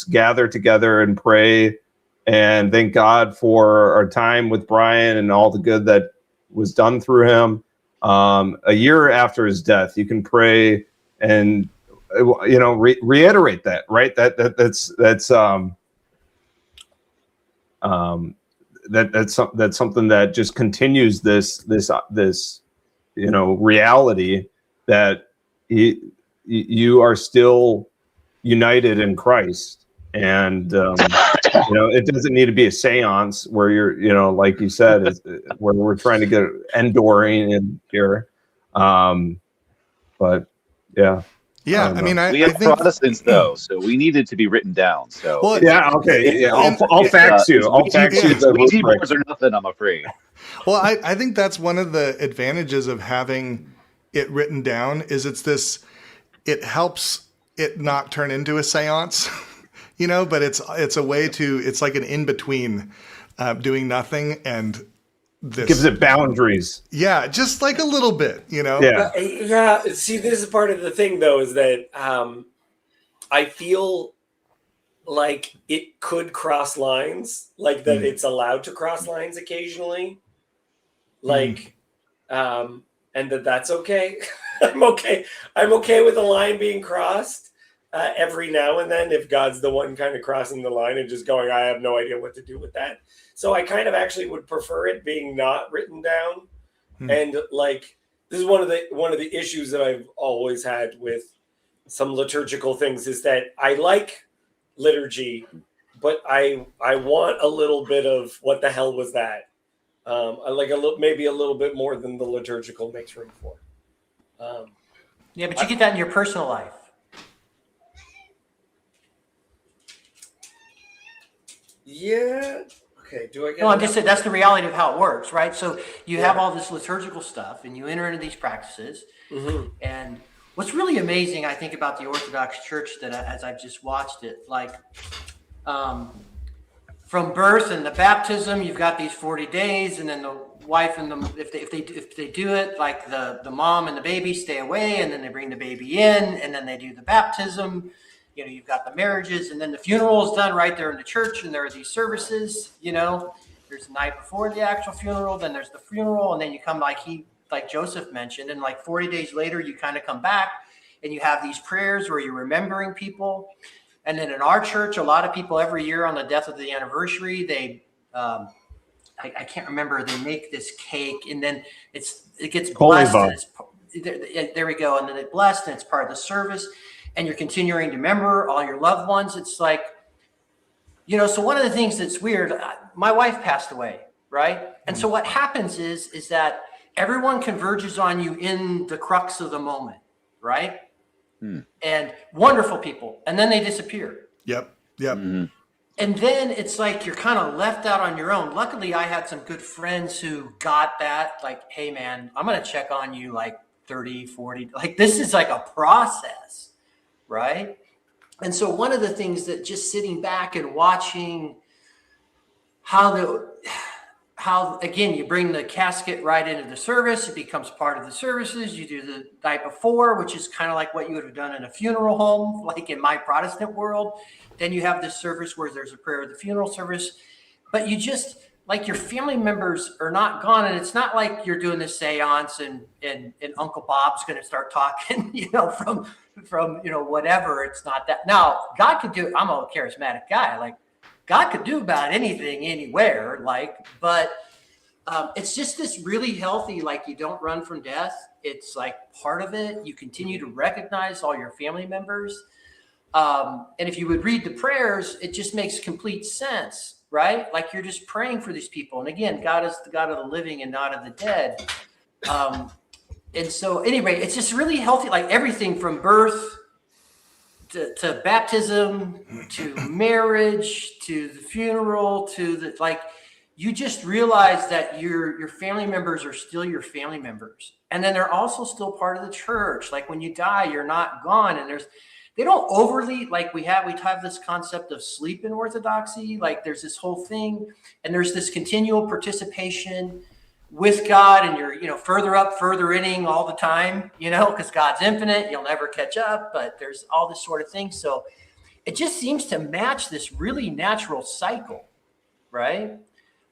gather together and pray and thank God for our time with Brian and all the good that was done through him. A year after his death, you can pray and reiterate that, right? That's something that just continues this reality that you are still united in Christ. And it doesn't need to be a seance where you're like you said, where we're trying to get Endoring in here. But yeah. Yeah, I mean, we have think Protestants though, so we need it to be written down. So okay, I'll fax you. I'll fax you. Ouija boards or nothing, I'm afraid. Well, I think that's one of the advantages of having it written down is it helps it not turn into a seance, but it's a way it's like an in between doing nothing and. This gives it boundaries. Yeah, just like a little bit, Yeah. See, this is part of the thing, though, is that I feel like it could cross lines, like that it's allowed to cross lines occasionally, like, and that's okay. I'm okay with a line being crossed every now and then if God's the one kind of crossing the line and just going, I have no idea what to do with that. So I kind of actually would prefer it being not written down. And like, this is one of the issues that I've always had with some liturgical things is that I like liturgy, but I want a little bit of what the hell was that? I like maybe a little bit more than the liturgical makes room for. Yeah, but you get that in your personal life. Yeah. Okay. Do I get? No, I'm just saying that's the reality of how it works, right? So you have all this liturgical stuff, and you enter into these practices. And what's really amazing, I think, about the Orthodox Church, that as I've just watched it, like from birth and the baptism, you've got these 40 days, and then the wife and if they do it, like the mom and the baby stay away, and then they bring the baby in, and then they do the baptism. You've got the marriages, and then the funeral is done right there in the church, and there are these services. There's the night before the actual funeral, then there's the funeral, and then you come like Joseph mentioned, and like 40 days later, you kind of come back, and you have these prayers where you're remembering people. And then in our church, a lot of people every year on the death of the anniversary, they I can't remember, they make this cake, and then it gets blessed. There we go, and then it's blessed, and it's part of the service. And you're continuing to remember all your loved ones. It's like, so one of the things that's weird, my wife passed away, right? And so what happens is that everyone converges on you in the crux of the moment, right? And wonderful people, and then they disappear. Yep. And then it's like you're kind of left out on your own. Luckily, I had some good friends who got that, like, hey, man, I'm going to check on you like 30, 40. Like, this is like a process. Right. And so one of the things that just sitting back and watching how again, you bring the casket right into the service, it becomes part of the services. You do the night before, which is kind of like what you would have done in a funeral home, like in my Protestant world. Then you have this service where there's a prayer at the funeral service, but you just, like, your family members are not gone, and it's not like you're doing this seance and Uncle Bob's going to start talking, from whatever. It's not that. Now, God can do it. I'm a charismatic guy. Like, God could do about anything, anywhere, but it's just this really healthy, like you don't run from death. It's like part of it. You continue to recognize all your family members. And if you would read the prayers, it just makes complete sense, right? Like you're just praying for these people. And again, God is the God of the living and not of the dead. And so anyway, it's just really healthy, like everything from birth to baptism, to marriage, to the funeral, to the, like, you just realize that your family members are still your family members. And then they're also still part of the church. Like when you die, you're not gone. And they don't overly, like we have this concept of sleep in Orthodoxy. Like there's this whole thing, and there's this continual participation with God, and you're, further up, further inning all the time, because God's infinite, you'll never catch up, but there's all this sort of thing. So it just seems to match this really natural cycle, right?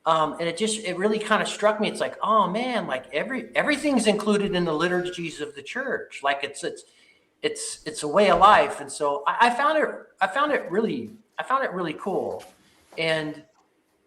And it really kind of struck me. It's like, oh man, like everything's included in the liturgies of the church. Like it's a way of life. And so I found it really cool. And,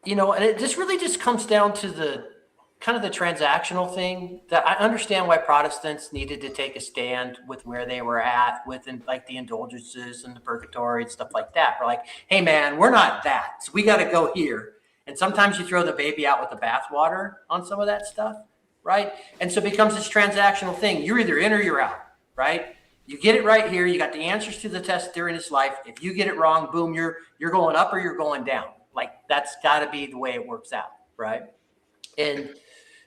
and it just really just comes down to the kind of the transactional thing that I understand why Protestants needed to take a stand with where they were at within like the indulgences and the purgatory and stuff like that. We're like, hey man, we're not that. So we got to go here. And sometimes you throw the baby out with the bathwater on some of that stuff, right? And so it becomes this transactional thing. You're either in or you're out, right? You get it right here. You got the answers to the test during this life. If you get it wrong, boom, you're going up or you're going down. Like that's got to be the way it works out, right? And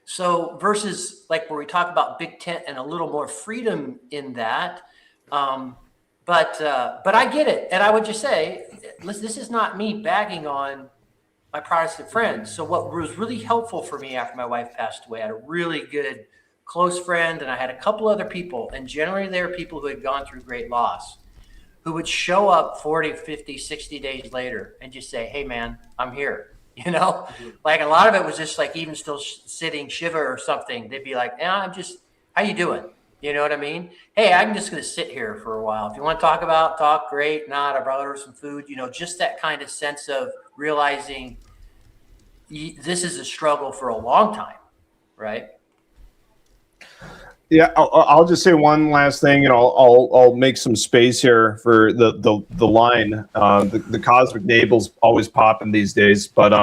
so versus like where we talk about big tent and a little more freedom in that. But I get it. And I would just say, listen, this is not me bagging on my Protestant friends. So what was really helpful for me after my wife passed away, I had a really good close friend, and I had a couple other people, and generally they were people who had gone through great loss, who would show up 40, 50, 60 days later and just say, hey man, I'm here. Like a lot of it was just like even still sitting shiva or something. They'd be like, yeah, how you doing? You know what I mean? Hey, I'm just going to sit here for a while. If you want to talk, great. Not, I brought her some food, just that kind of sense of realizing this is a struggle for a long time. Right. Yeah, I'll just say one last thing, and I'll make some space here for the line. The cosmic Navel's always popping these days, but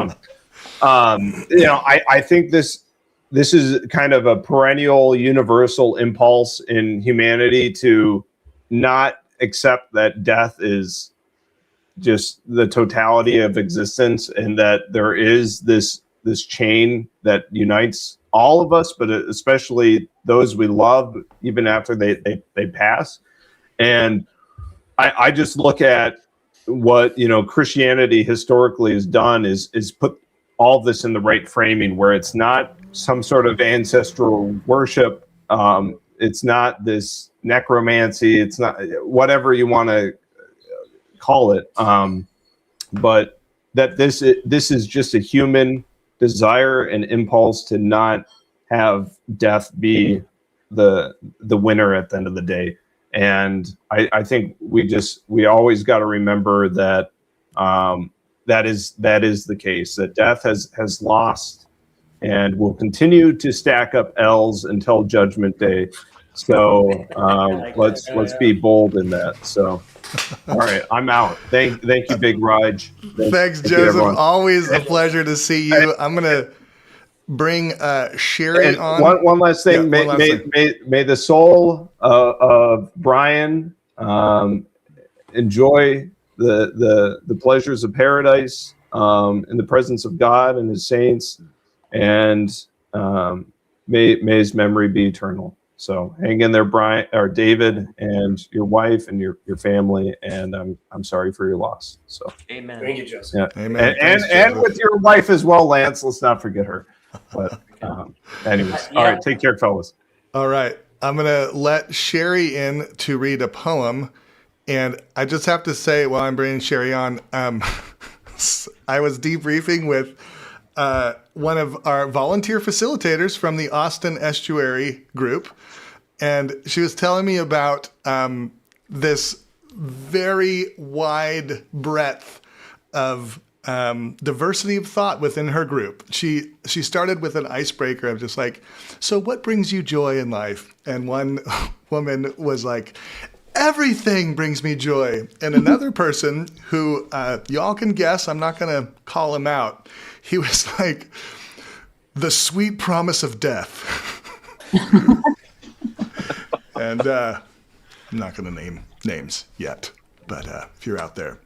I think this is kind of a perennial, universal impulse in humanity to not accept that death is just the totality of existence, and that there is this chain that unites all of us, but especially those we love, even after they pass. And I just look at what Christianity historically has done is put all this in the right framing, where it's not some sort of ancestral worship. It's not this necromancy. It's not whatever you want to call it. But that this is just a human desire and impulse to not have death be the winner at the end of the day. And I think we always got to remember that that is the case, that death has lost and will continue to stack up L's until Judgment Day. So let's be bold in that. So all right, I'm out. Thank you, Big Raj. Thanks, Joseph. Always a pleasure to see you. I'm gonna bring Sherry and on. One last thing. May the soul of Brian enjoy the pleasures of paradise in the presence of God and His saints, and may his memory be eternal. So hang in there, Brian or David, and your wife and your family. And I'm sorry for your loss. So amen. Thank you, Joseph. Yeah, Amen. And with your wife as well, Lance. Let's not forget her. But anyways, all right, take care, fellas. All right, I'm gonna let Sherry in to read a poem, and I just have to say while I'm bringing Sherry on, I was debriefing with one of our volunteer facilitators from the Austin Estuary group, and she was telling me about this very wide breadth of diversity of thought within her group. She started with an icebreaker of just like, so what brings you joy in life? And one woman was like, everything brings me joy. And another person who y'all can guess, I'm not going to call him out. He was like, the sweet promise of death. And I'm not going to name names yet, but if you're out there.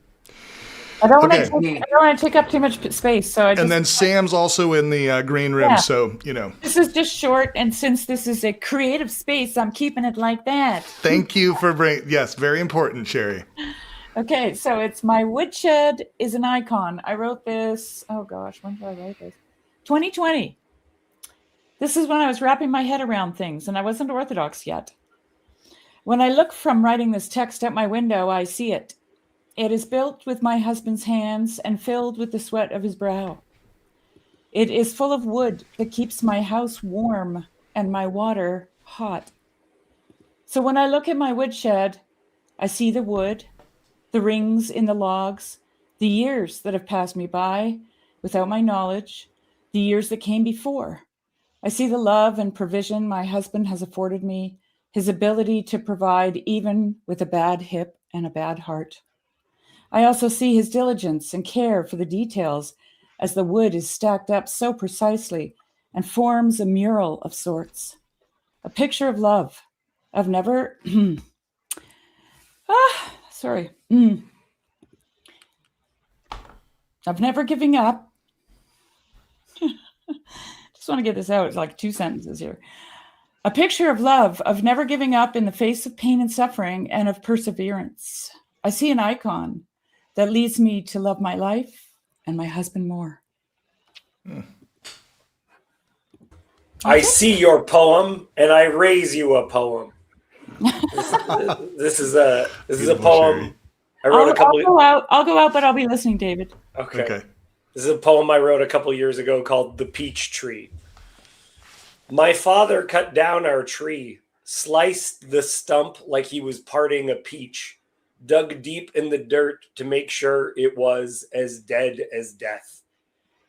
I don't Okay. want to take up too much space. So And then Sam's also in the green room, Yeah. so, you know. This is just short, and since this is a creative space, I'm keeping it like that. Thank you for bringing, yes, very important, Sherry. Okay, so it's my woodshed is an icon. I wrote this, oh gosh, when did I write this? 2020. This is when I was wrapping my head around things, and I wasn't Orthodox yet. When I look from writing this text at my window, I see it. It is built with my husband's hands and filled with the sweat of his brow. It is full of wood that keeps my house warm and my water hot. So when I look at my woodshed, I see the wood, the rings in the logs, the years that have passed me by without my knowledge, the years that came before. I see the love and provision my husband has afforded me, his ability to provide even with a bad hip and a bad heart. I also see his diligence and care for the details as the wood is stacked up so precisely and forms a mural of sorts. A picture of love, of never, of never giving up. Just want to get this out. It's like 2 sentences here. A picture of love, of never giving up in the face of pain and suffering, and of perseverance. I see an icon that leads me to love my life and my husband more. I see your poem and I raise you a poem. This is a poem. Sherry. I wrote a couple. I'll go out, but I'll be listening, David. Okay. This is a poem I wrote a couple years ago called The Peach Tree. My father cut down our tree, sliced the stump like he was parting a peach, dug deep in the dirt to make sure it was as dead as death.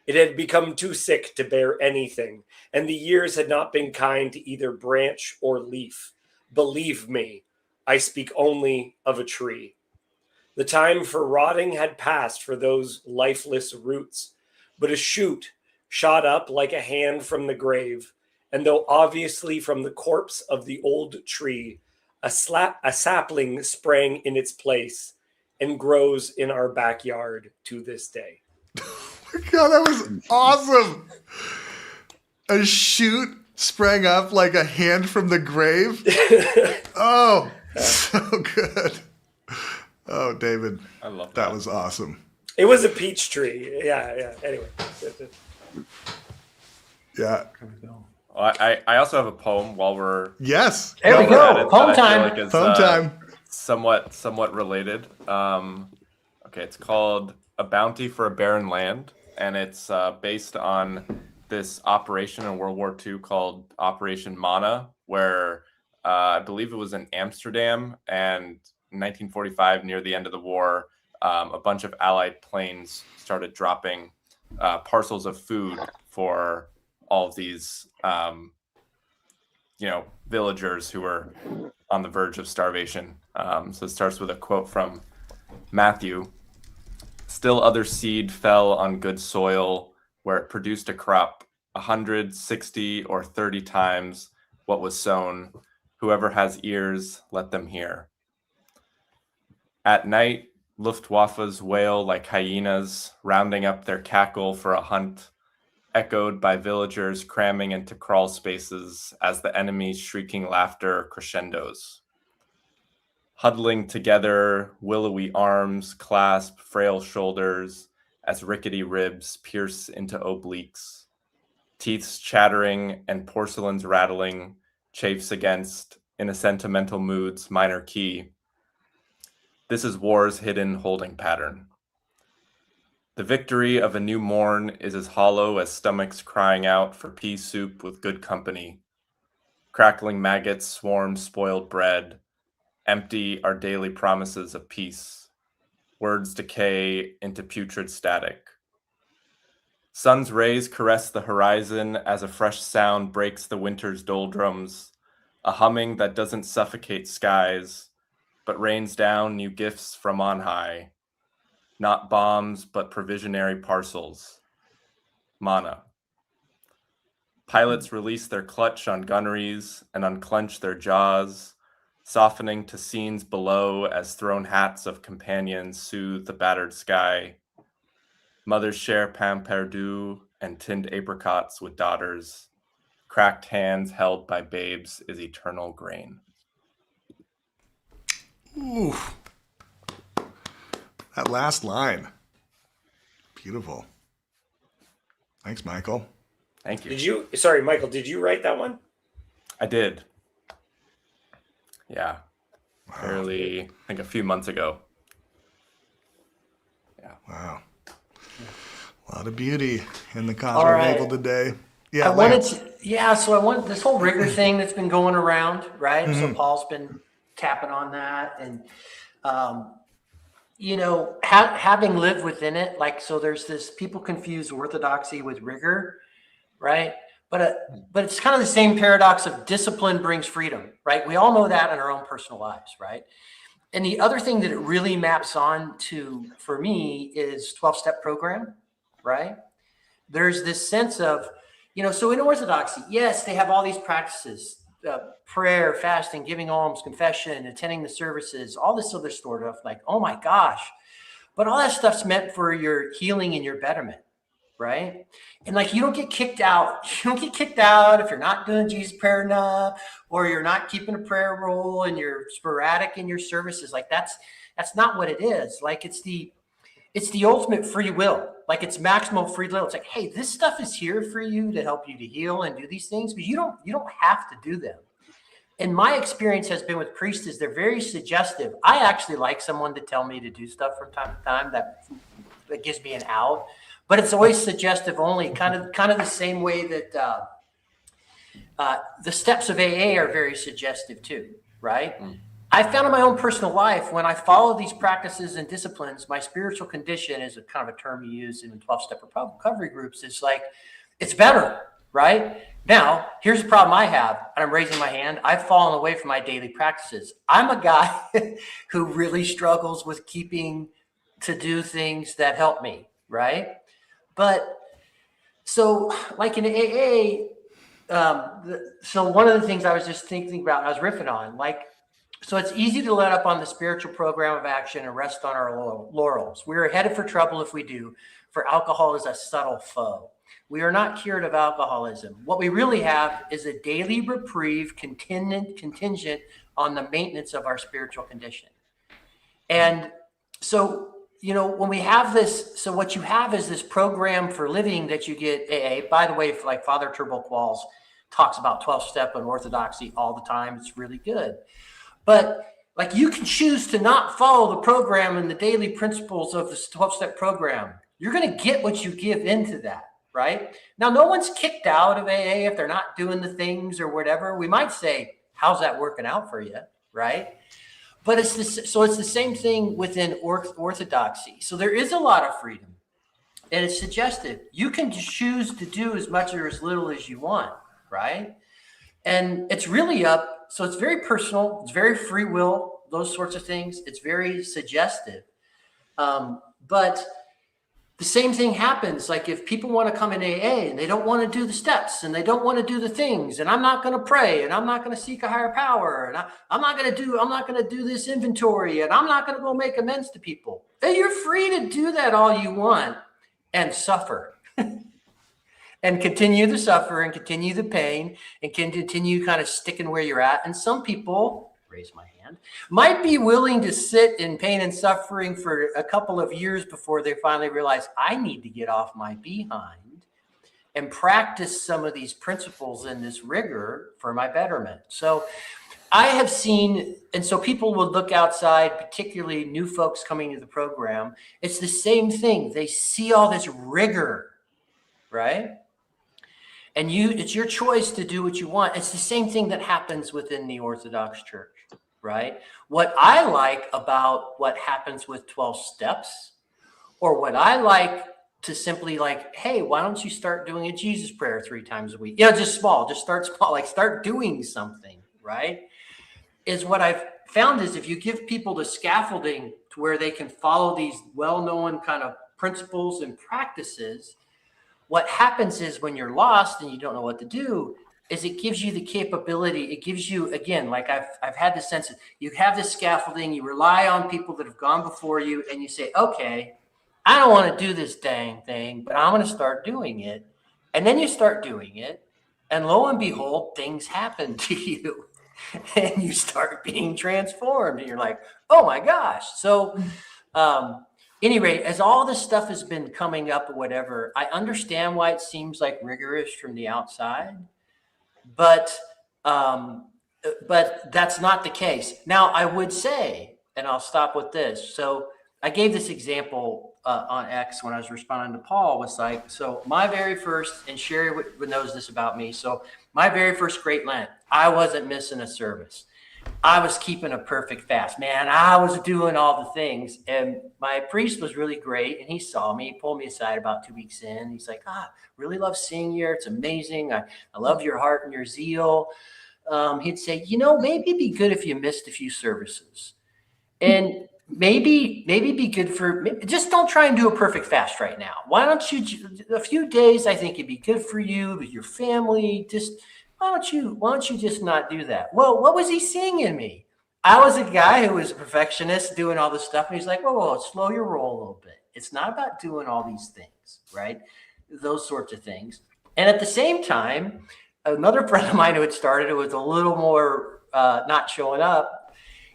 It had become too sick to bear anything, and the years had not been kind to either branch or leaf. Believe me, I speak only of a tree. The time for rotting had passed for those lifeless roots, but a shoot shot up like a hand from the grave, and though obviously from the corpse of the old tree, a sapling sprang in its place and grows in our backyard to this day. God, that was awesome. A shoot sprang up like a hand from the grave. Oh, so good. Oh, David, I love that was awesome. It was a peach tree. Yeah. Anyway. Yeah. Well, I also have a poem while we're Yes. There we while we're at go. it Poem that I feel time. like is, Poem time. somewhat related. Okay, it's called A Bounty for a Barren Land, and it's based on this operation in World War II called Operation Mana, where I believe it was in Amsterdam, and in 1945, near the end of the war, a bunch of Allied planes started dropping parcels of food for all of these, villagers who were on the verge of starvation. So it starts with a quote from Matthew. Still other seed fell on good soil where it produced a crop 160 or 30 times what was sown. Whoever has ears, let them hear. At night, Luftwaffes wail like hyenas, rounding up their cackle for a hunt, echoed by villagers cramming into crawl spaces as the enemy's shrieking laughter crescendos. Huddling together, willowy arms clasp frail shoulders as rickety ribs pierce into obliques. Teeth's chattering and porcelain's rattling chafes against, in a sentimental mood's minor key. This is war's hidden holding pattern. The victory of a new morn is as hollow as stomachs crying out for pea soup with good company. Crackling maggots swarm spoiled bread. Empty are daily promises of peace. Words decay into putrid static. Sun's rays caress the horizon as a fresh sound breaks the winter's doldrums, a humming that doesn't suffocate skies, but rains down new gifts from on high. Not bombs, but provisionary parcels. Mana. Pilots release their clutch on gunneries and unclench their jaws, softening to scenes below as thrown hats of companions soothe the battered sky. Mothers share pain perdu and tinned apricots with daughters. Cracked hands held by babes is eternal grain. Ooh. That last line. Beautiful. Thanks, Michael. Thank you. Did you? Sorry, Michael. Did you write that one? I did. Yeah. Fairly, I think a few months ago. Yeah. Wow. A lot of beauty in the All Cosmic right. Navel today. Yeah, I wanted Lance. to, yeah, so I want this whole rigor thing that's been going around, right? So Paul's been tapping on that, and you know, having lived within it, like, so there's this, people confuse orthodoxy with rigor, right? But it's kind of the same paradox of discipline brings freedom, right? We all know that in our own personal lives, right? And the other thing that it really maps on to for me is 12-step program, right? There's this sense of, you know, so in orthodoxy, yes, they have all these practices, prayer, fasting, giving alms, confession, attending the services, all this other sort of, like, oh my gosh. But all that stuff's meant for your healing and your betterment, right? And like, you don't get kicked out. You don't get kicked out if you're not doing Jesus prayer enough, or you're not keeping a prayer roll and you're sporadic in your services. Like, that's not what it is. Like, it's the ultimate free will. Like, it's maximal free will. It's like, hey, this stuff is here for you to help you to heal and do these things, but you don't have to do them. And my experience has been with priests is they're very suggestive. I actually like someone to tell me to do stuff from time to time that gives me an out, but it's always suggestive only, kind of the same way that the steps of AA are very suggestive too, right? I found in my own personal life, when I follow these practices and disciplines, my spiritual condition is a kind of a term you use in 12-step recovery groups. It's like, it's better, right? Now, here's the problem I have, and I'm raising my hand. I've fallen away from my daily practices. I'm a guy who really struggles with keeping to do things that help me, right? But so like in AA, so one of the things I was just thinking about, I was riffing on, like, so it's easy to let up on the spiritual program of action and rest on our laurels. We are headed for trouble if we do, for alcohol is a subtle foe. We are not cured of alcoholism. What we really have is a daily reprieve contingent on the maintenance of our spiritual condition. And so, you know, when we have this, so what you have is this program for living that you get AA. By the way, like Father Turbo Qualls talks about 12-step and orthodoxy all the time. It's really good. But like, you can choose to not follow the program and the daily principles of the 12-step program. You're going to get what you give into that, right? Now, no one's kicked out of AA if they're not doing the things or whatever. We might say, how's that working out for you, right? But it's the same thing within orthodoxy. So there is a lot of freedom, and it's suggestive. You can choose to do as much or as little as you want, right? And it's really up. So it's very personal. It's very free will, those sorts of things. It's very suggestive. But the same thing happens. Like, if people want to come in AA and they don't want to do the steps and they don't want to do the things, and I'm not going to pray and I'm not going to seek a higher power, and I'm not going to do this inventory, and I'm not going to go make amends to people. Then you're free to do that all you want and suffer. And continue the suffer and continue the pain and continue kind of sticking where you're at. And some people, raise my hand, might be willing to sit in pain and suffering for a couple of years before they finally realize, I need to get off my behind and practice some of these principles in this rigor for my betterment. So I have seen, and so people will look outside, particularly new folks coming to the program. It's the same thing. They see all this rigor, right? And it's your choice to do what you want. It's the same thing that happens within the Orthodox Church, right? What I like about what happens with 12 steps, or what I like to simply like, hey, why don't you start doing a Jesus prayer 3 times a week? Yeah, just small, just start small, like start doing something, right? Is what I've found is if you give people the scaffolding to where they can follow these well-known kind of principles and practices, what happens is when you're lost and you don't know what to do, is it gives you the capability. It gives you, again, like I've had the sense that you have this scaffolding, you rely on people that have gone before you, and you say, okay, I don't want to do this dang thing, but I'm going to start doing it. And then you start doing it, and lo and behold, things happen to you. And you start being transformed, and you're like, oh my gosh. So any rate, as all this stuff has been coming up or whatever, I understand why it seems like rigorous from the outside, but that's not the case. Now, I would say, and I'll stop with this. So I gave this example on X when I was responding to Paul, was like, so my very first, and Sherry knows this about me. So my very first Great Lent, I wasn't missing a service. I was keeping a perfect fast, man. I was doing all the things, and my priest was really great. And he saw me, he pulled me aside about 2 weeks in. He's like, really love seeing you. It's amazing. I love your heart and your zeal. He'd say, maybe it'd be good if you missed a few services, and maybe be good for, just don't try and do a perfect fast right now. Why don't you, a few days, I think it'd be good for you with your family. Just, why don't you just not do that? Well, what was he seeing in me? I was a guy who was a perfectionist doing all this stuff. And he's like, whoa, slow your roll a little bit. It's not about doing all these things, right? Those sorts of things. And at the same time, another friend of mine who had started, it was a little more not showing up.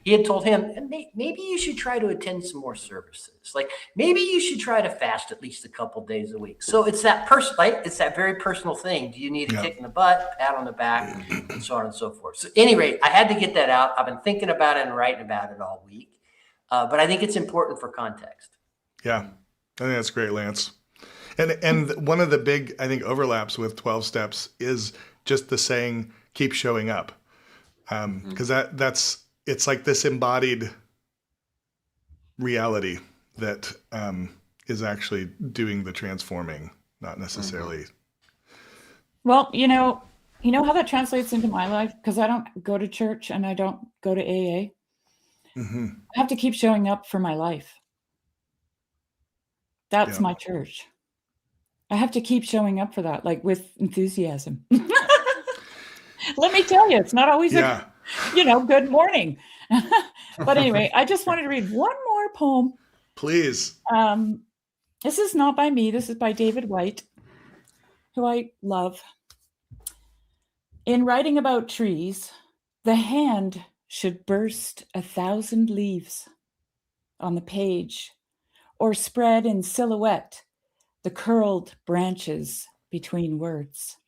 He had told him, maybe you should try to attend some more services. Like, maybe you should try to fast at least a couple days a week. So it's that right? It's that very personal thing. Do you need a kick in the butt, a pat on the back, and so on and so forth. So at any rate, I had to get that out. I've been thinking about it and writing about it all week. But I think it's important for context. Yeah, I think that's great, Lance. And one of the big, I think, overlaps with 12 steps is just the saying, keep showing up. Because it's like this embodied reality that is actually doing the transforming, not necessarily. Well, you know how that translates into my life, because I don't go to church and I don't go to AA. I have to keep showing up for my life. That's my church. I have to keep showing up for that, like with enthusiasm. Let me tell you, it's not always good morning. But anyway, I just wanted to read one more poem. Please. This is not by me. This is by David White, who I love. In writing about trees, the hand should burst 1,000 leaves on the page, or spread in silhouette the curled branches between words,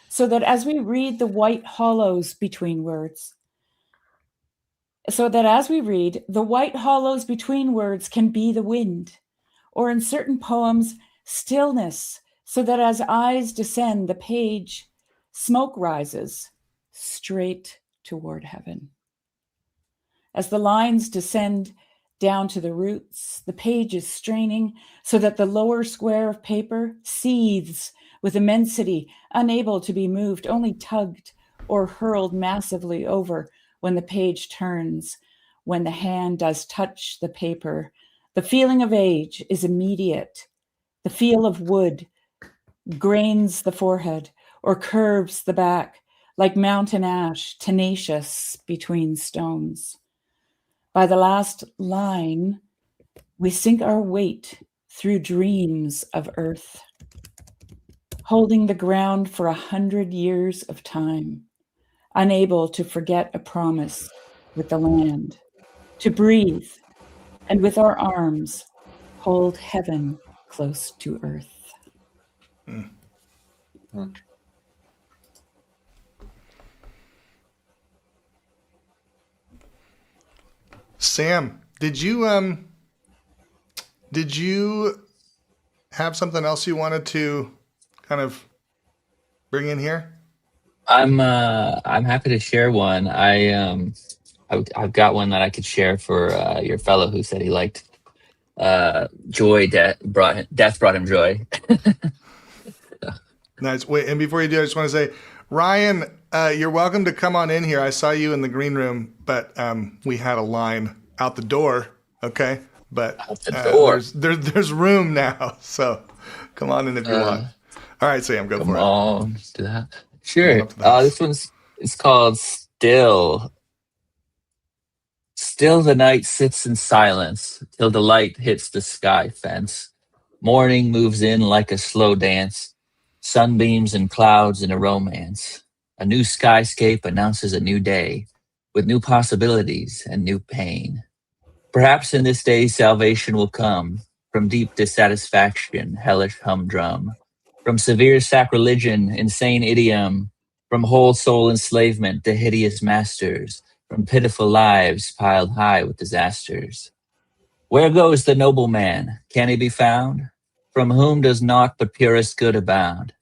so that as we read the white hollows between words, can be the wind, or in certain poems, stillness, so that as eyes descend the page, smoke rises straight toward heaven. As the lines descend down to the roots, the page is straining so that the lower square of paper seethes with immensity, unable to be moved, only tugged or hurled massively over when the page turns, when the hand does touch the paper. The feeling of age is immediate. The feel of wood grains the forehead or curves the back, like mountain ash, tenacious between stones. By the last line, we sink our weight through dreams of earth, holding the ground for 100 years of time, unable to forget a promise with the land, to breathe, and with our arms hold heaven close to earth. Sam, did you have something else you wanted to kind of bring in here? I'm happy to share one. I've got one that I could share for your fellow who said he liked death brought him joy. Nice. Wait, and before you do, I just want to say, Ryan, you're welcome to come on in here. I saw you in the green room, but we had a line out the door. Okay, but Out the door. There's room now, so come on in if you want. All right, Sam, go Come for it. on, let's do that. Come Sure. up to the house. This it's called Still. Still the night sits in silence till the light hits the sky fence. Morning moves in like a slow dance. Sunbeams and clouds in a romance. A new skyscape announces a new day with new possibilities and new pain. Perhaps in this day salvation will come from deep dissatisfaction, hellish humdrum, from severe sacrilegion, insane idiom, from whole soul enslavement to hideous masters, from pitiful lives piled high with disasters. Where goes the noble man? Can he be found? From whom does naught but purest good abound?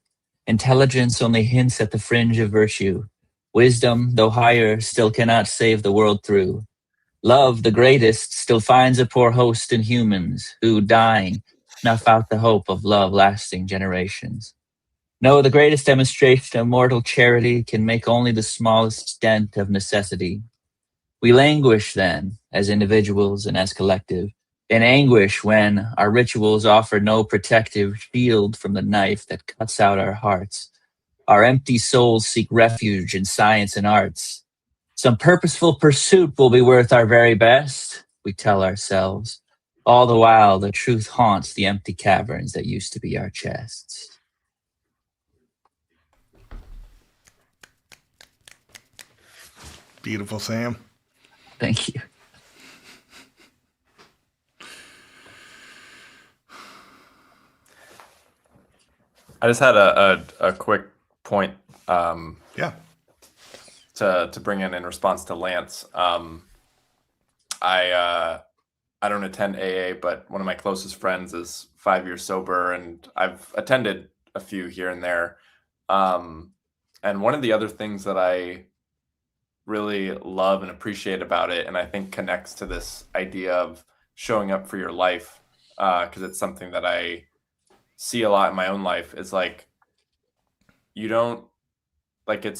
Intelligence only hints at the fringe of virtue. Wisdom, though higher, still cannot save the world through. Love, the greatest, still finds a poor host in humans who, dying, snuff out the hope of love lasting generations. No, the greatest demonstration of mortal charity can make only the smallest dent of necessity. We languish then, as individuals and as collective, in anguish when our rituals offer no protective shield from the knife that cuts out our hearts. Our empty souls seek refuge in science and arts. Some purposeful pursuit will be worth our very best, we tell ourselves. All the while, the truth haunts the empty caverns that used to be our chests. Beautiful, Sam. Thank you. I just had a quick point. Yeah. To bring in response to Lance. I don't attend AA, but one of my closest friends is 5 years sober, and I've attended a few here and there. And one of the other things that I really love and appreciate about it, and I think connects to this idea of showing up for your life, because it's something that I see a lot in my own life, is like, you don't, like, and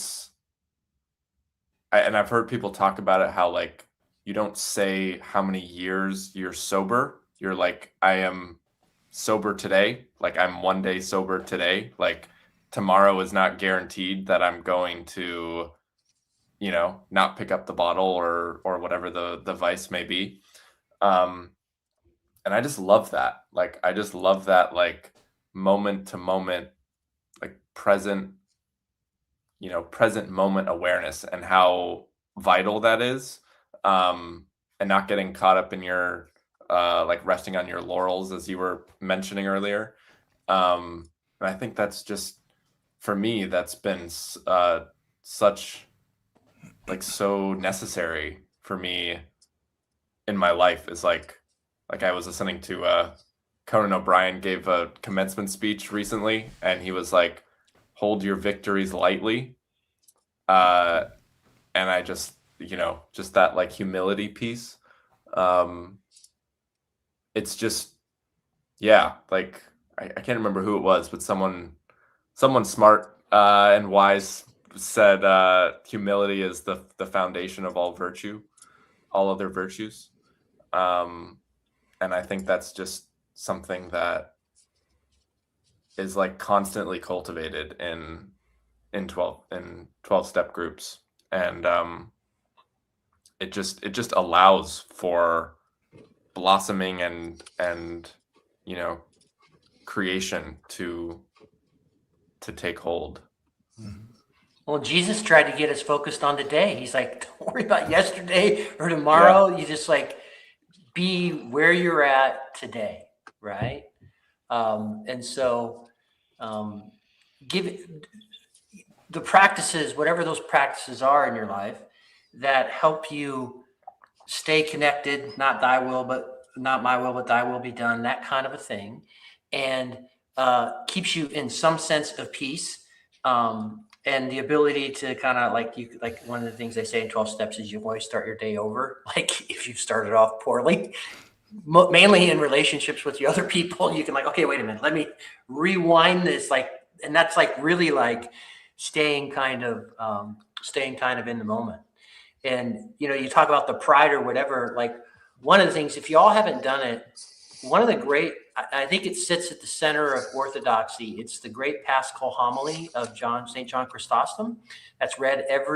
I've heard people talk about it, how like you don't say how many years you're sober. You're like, I am sober today. Like, I'm 1 day sober today. Like, tomorrow is not guaranteed that I'm going to, not pick up the bottle or whatever the vice may be. And I just love that. Like, I just love that, like, moment to moment, like present moment awareness, and how vital that is. And not getting caught up in your, like, resting on your laurels, as you were mentioning earlier. And I think that's just, for me, that's been such, like, so necessary for me in my life. Is like I was listening to Conan O'Brien gave a commencement speech recently, and he was like, hold your victories lightly. And I just, just that, like, humility piece. It's just, yeah, like, I can't remember who it was, but someone smart and wise said humility is the foundation of all other virtues. And I think that's just something that is, like, constantly cultivated in 12 step groups. And it just allows for blossoming and creation to take hold. Well, Jesus tried to get us focused on today. He's like, don't worry about yesterday or tomorrow. Yeah. You just, like, be where you're at today, right? And so give the practices, whatever those practices are in your life, that help you stay connected, not my will, but thy will be done, that kind of a thing, and keeps you in some sense of peace, and the ability to kind of, like, one of the things they say in 12 steps is you always start your day over. Like, if you've started off poorly, mainly in relationships with the other people, you can like, okay, wait a minute, let me rewind this. Like, and that's like really like staying kind of in the moment. And, you know, you talk about the pride or whatever, like one of the things, if y'all haven't done it, one of the great, I think it sits at the center of Orthodoxy. It's the great Paschal homily of St. John Chrysostom. That's read it's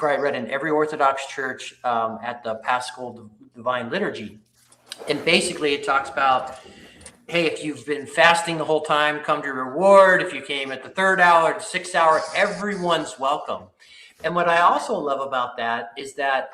read in every Orthodox church at the Paschal Divine Liturgy. And basically it talks about, hey, if you've been fasting the whole time, come to your reward. If you came at the 3rd hour, the 6th hour, everyone's welcome. And what I also love about that is that,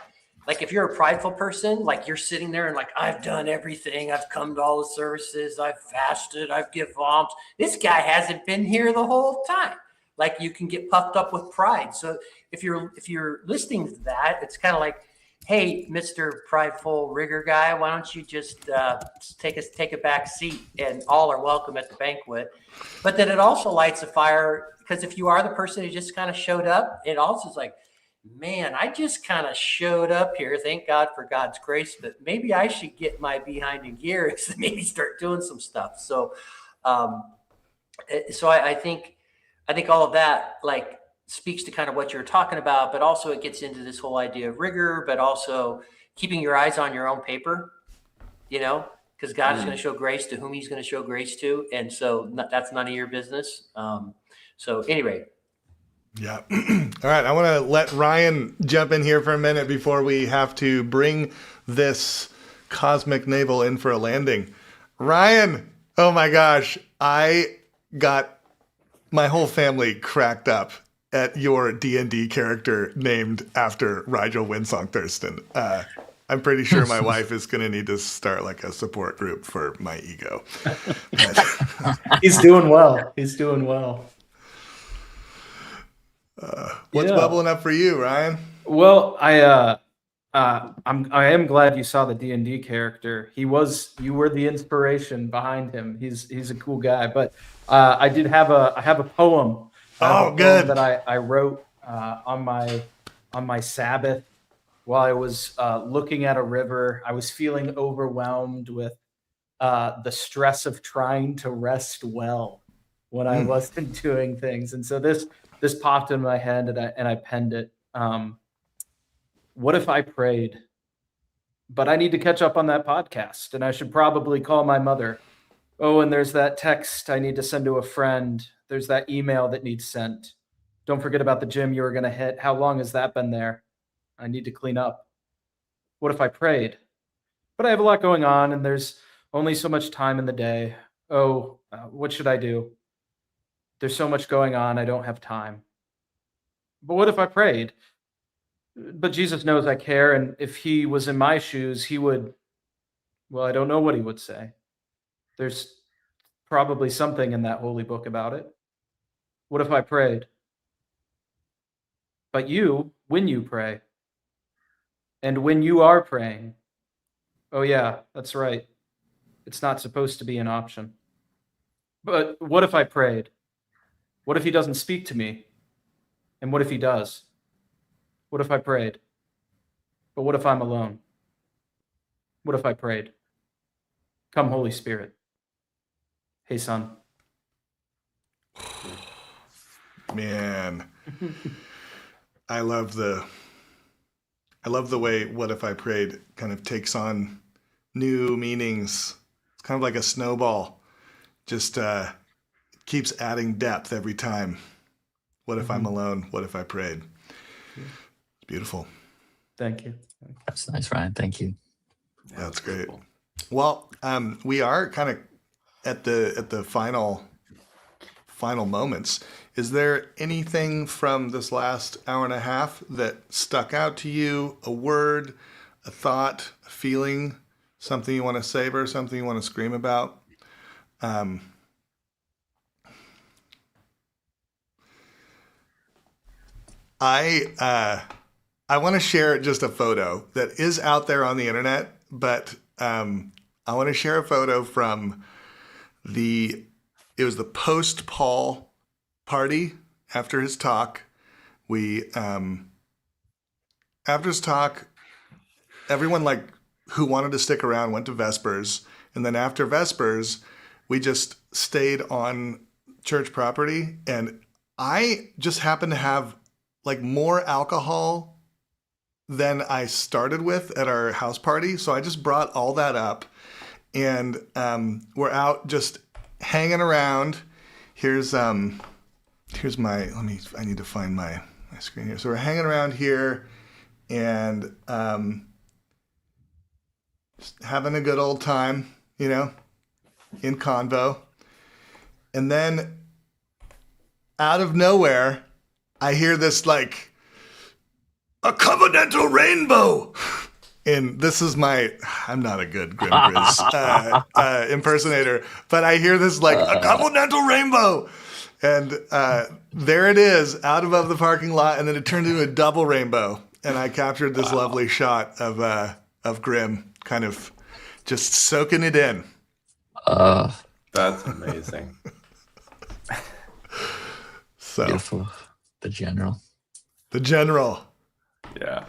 like, if you're a prideful person, like you're sitting there and like, I've done everything. I've come to all the services. I've fasted. I've given alms. This guy hasn't been here the whole time. Like, you can get puffed up with pride. So if you're listening to that, it's kind of like, hey, Mr. Prideful Rigger guy, why don't you just take a back seat, and all are welcome at the banquet. But then it also lights a fire, because if you are the person who just kind of showed up, it also is like, man, I just kind of showed up here. Thank God for God's grace, but maybe I should get my behind in gear and maybe start doing some stuff. So, I think all of that like speaks to kind of what you're talking about, but also it gets into this whole idea of rigor, but also keeping your eyes on your own paper, you know, because God is going to show grace to whom he's going to show grace to. And so that's none of your business. So anyway. Yeah. All right. I want to let Ryan jump in here for a minute before we have to bring this cosmic navel in for a landing. Ryan, oh my gosh, I got my whole family cracked up at your D&D character named after Rigel Winsong Thurston. I'm pretty sure my wife is going to need to start like a support group for my ego. He's doing well. He's doing well. What's bubbling up for you, Ryan? Well, I am glad you saw the D&D character. You were the inspiration behind him. He's a cool guy. But I have a poem. Good. That I wrote on my Sabbath while I was looking at a river. I was feeling overwhelmed with the stress of trying to rest well when I wasn't doing things, and so this popped in my head, and I penned it. What if I prayed? But I need to catch up on that podcast, and I should probably call my mother. Oh, and there's that text I need to send to a friend. There's that email that needs sent. Don't forget about the gym you were going to hit. How long has that been there? I need to clean up. What if I prayed? But I have a lot going on, and there's only so much time in the day. Oh, what should I do? There's so much going on, I don't have time. But what if I prayed? But Jesus knows I care, and if he was in my shoes, he would, well, I don't know what he would say. There's probably something in that holy book about it. What if I prayed? But you, when you pray, and when you are praying, oh yeah, that's right. It's not supposed to be an option. But what if I prayed? What if he doesn't speak to me? And what if he does? What if I prayed? But what if I'm alone? What if I prayed? Come, Holy Spirit. Hey, son. Man, I love the way What If I Prayed kind of takes on new meanings. It's kind of like a snowball. Just keeps adding depth every time. What if I'm alone? What if I prayed? It's beautiful. Thank you. That's nice, Ryan. Thank you. Yeah, that's great. Well, we are kind of at the final moments. Is there anything from this last hour and a half that stuck out to you? A word, a thought, a feeling, something you want to savor, something you want to scream about? I want to share just a photo that is out there on the internet, but I want to share a photo from it was the post-Paul party after his talk. After his talk, everyone like who wanted to stick around went to Vespers. And then after Vespers, we just stayed on church property. And I just happened to have like more alcohol than I started with at our house party. So I just brought all that up. And we're out just hanging around. Here's my, I need to find my screen here. So we're hanging around here and just having a good old time, you know, in convo. And then out of nowhere, I hear this like, a covenantal rainbow. And this is I'm not a good Grim Grizz impersonator, but I hear this like, a covenantal rainbow. And there it is, out above the parking lot, and then it turned into a double rainbow. And I captured this lovely shot of Grim kind of just soaking it in. That's amazing. So Beautiful. The general. Yeah.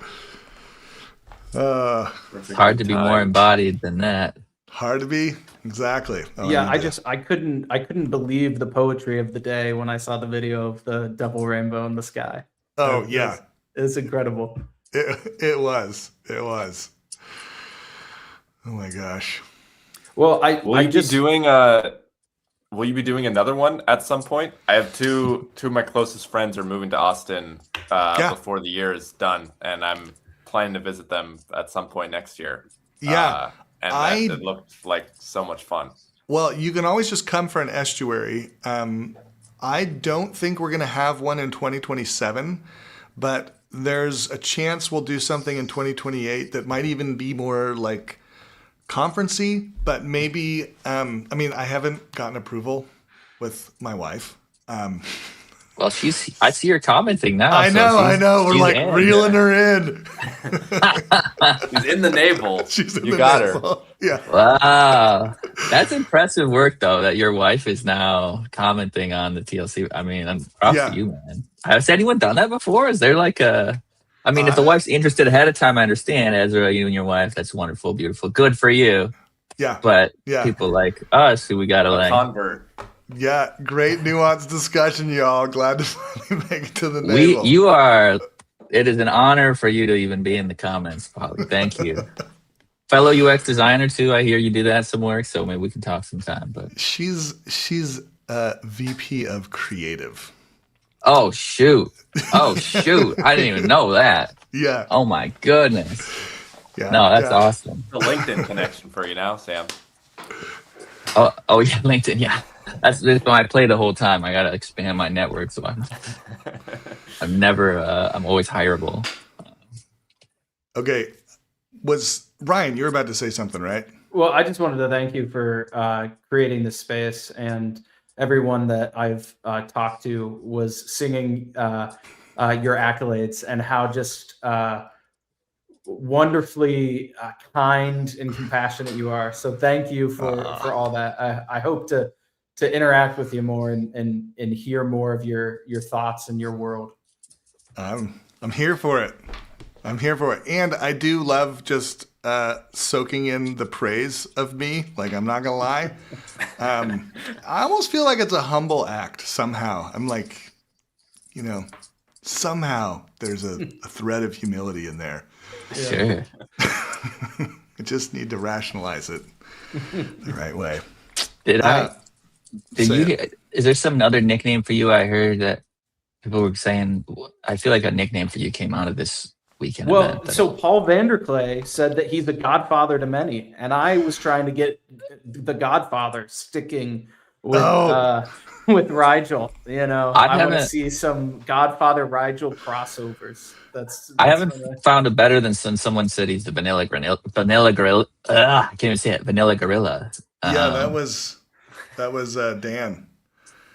It's hard to be more embodied than that. Hard to be, exactly. Yeah, I couldn't believe the poetry of the day when I saw the video of the double rainbow in the sky. Oh yeah, it's incredible. It was. Oh my gosh. Well, will you be doing another one at some point? I have two of my closest friends are moving to Austin before the year is done, and I'm planning to visit them at some point next year. Yeah. And it looked like so much fun. Well, you can always just come for an estuary. I don't think we're going to have one in 2027, but there's a chance we'll do something in 2028 that might even be more like conference-y, but maybe, I haven't gotten approval with my wife. Well, I see her commenting now. I know. We're like reeling her in. She's in the navel. You got her. Yeah. Wow. That's impressive work, though, that your wife is now commenting on the TLC. I mean, I'm proud of you, man. Has anyone done that before? Is there like if the wife's interested ahead of time, I understand. Ezra, you and your wife, that's wonderful, beautiful. Good for you. Yeah. But people like us who we got to like. Convert. Yeah, great nuanced discussion, y'all. Glad to finally make it to the navel. It is an honor for you to even be in the comments, Polly. Thank you. Fellow UX designer too. I hear you do that some work, so maybe we can talk sometime. But she's VP of creative. Oh shoot! I didn't even know that. Yeah. Oh my goodness. Yeah. No, that's awesome. The LinkedIn connection for you now, Sam. Oh yeah, LinkedIn. Yeah. That's when I play the whole time. I gotta expand my network, so I'm always hireable. Okay, was Ryan? You're about to say something, right? Well, I just wanted to thank you for creating this space, and everyone that I've talked to was singing your accolades and how just wonderfully kind and compassionate you are. So thank you for all that. I hope to interact with you more and hear more of your thoughts and your world. I'm here for it. And I do love just soaking in the praise of me. Like, I'm not gonna lie. I almost feel like it's a humble act somehow. I'm like, somehow there's a thread of humility in there. Sure. I just need to rationalize it the right way. Is there some other nickname for you? I heard that people were saying, I feel like a nickname for you came out of this weekend event. So Paul Vanderklay said that he's the godfather to many, and I was trying to get the godfather sticking with Rigel. I want to see some Godfather Rigel crossovers. I haven't found it better than someone said he's the vanilla gorilla. I can't even say it. Vanilla gorilla. Yeah, that was Dan.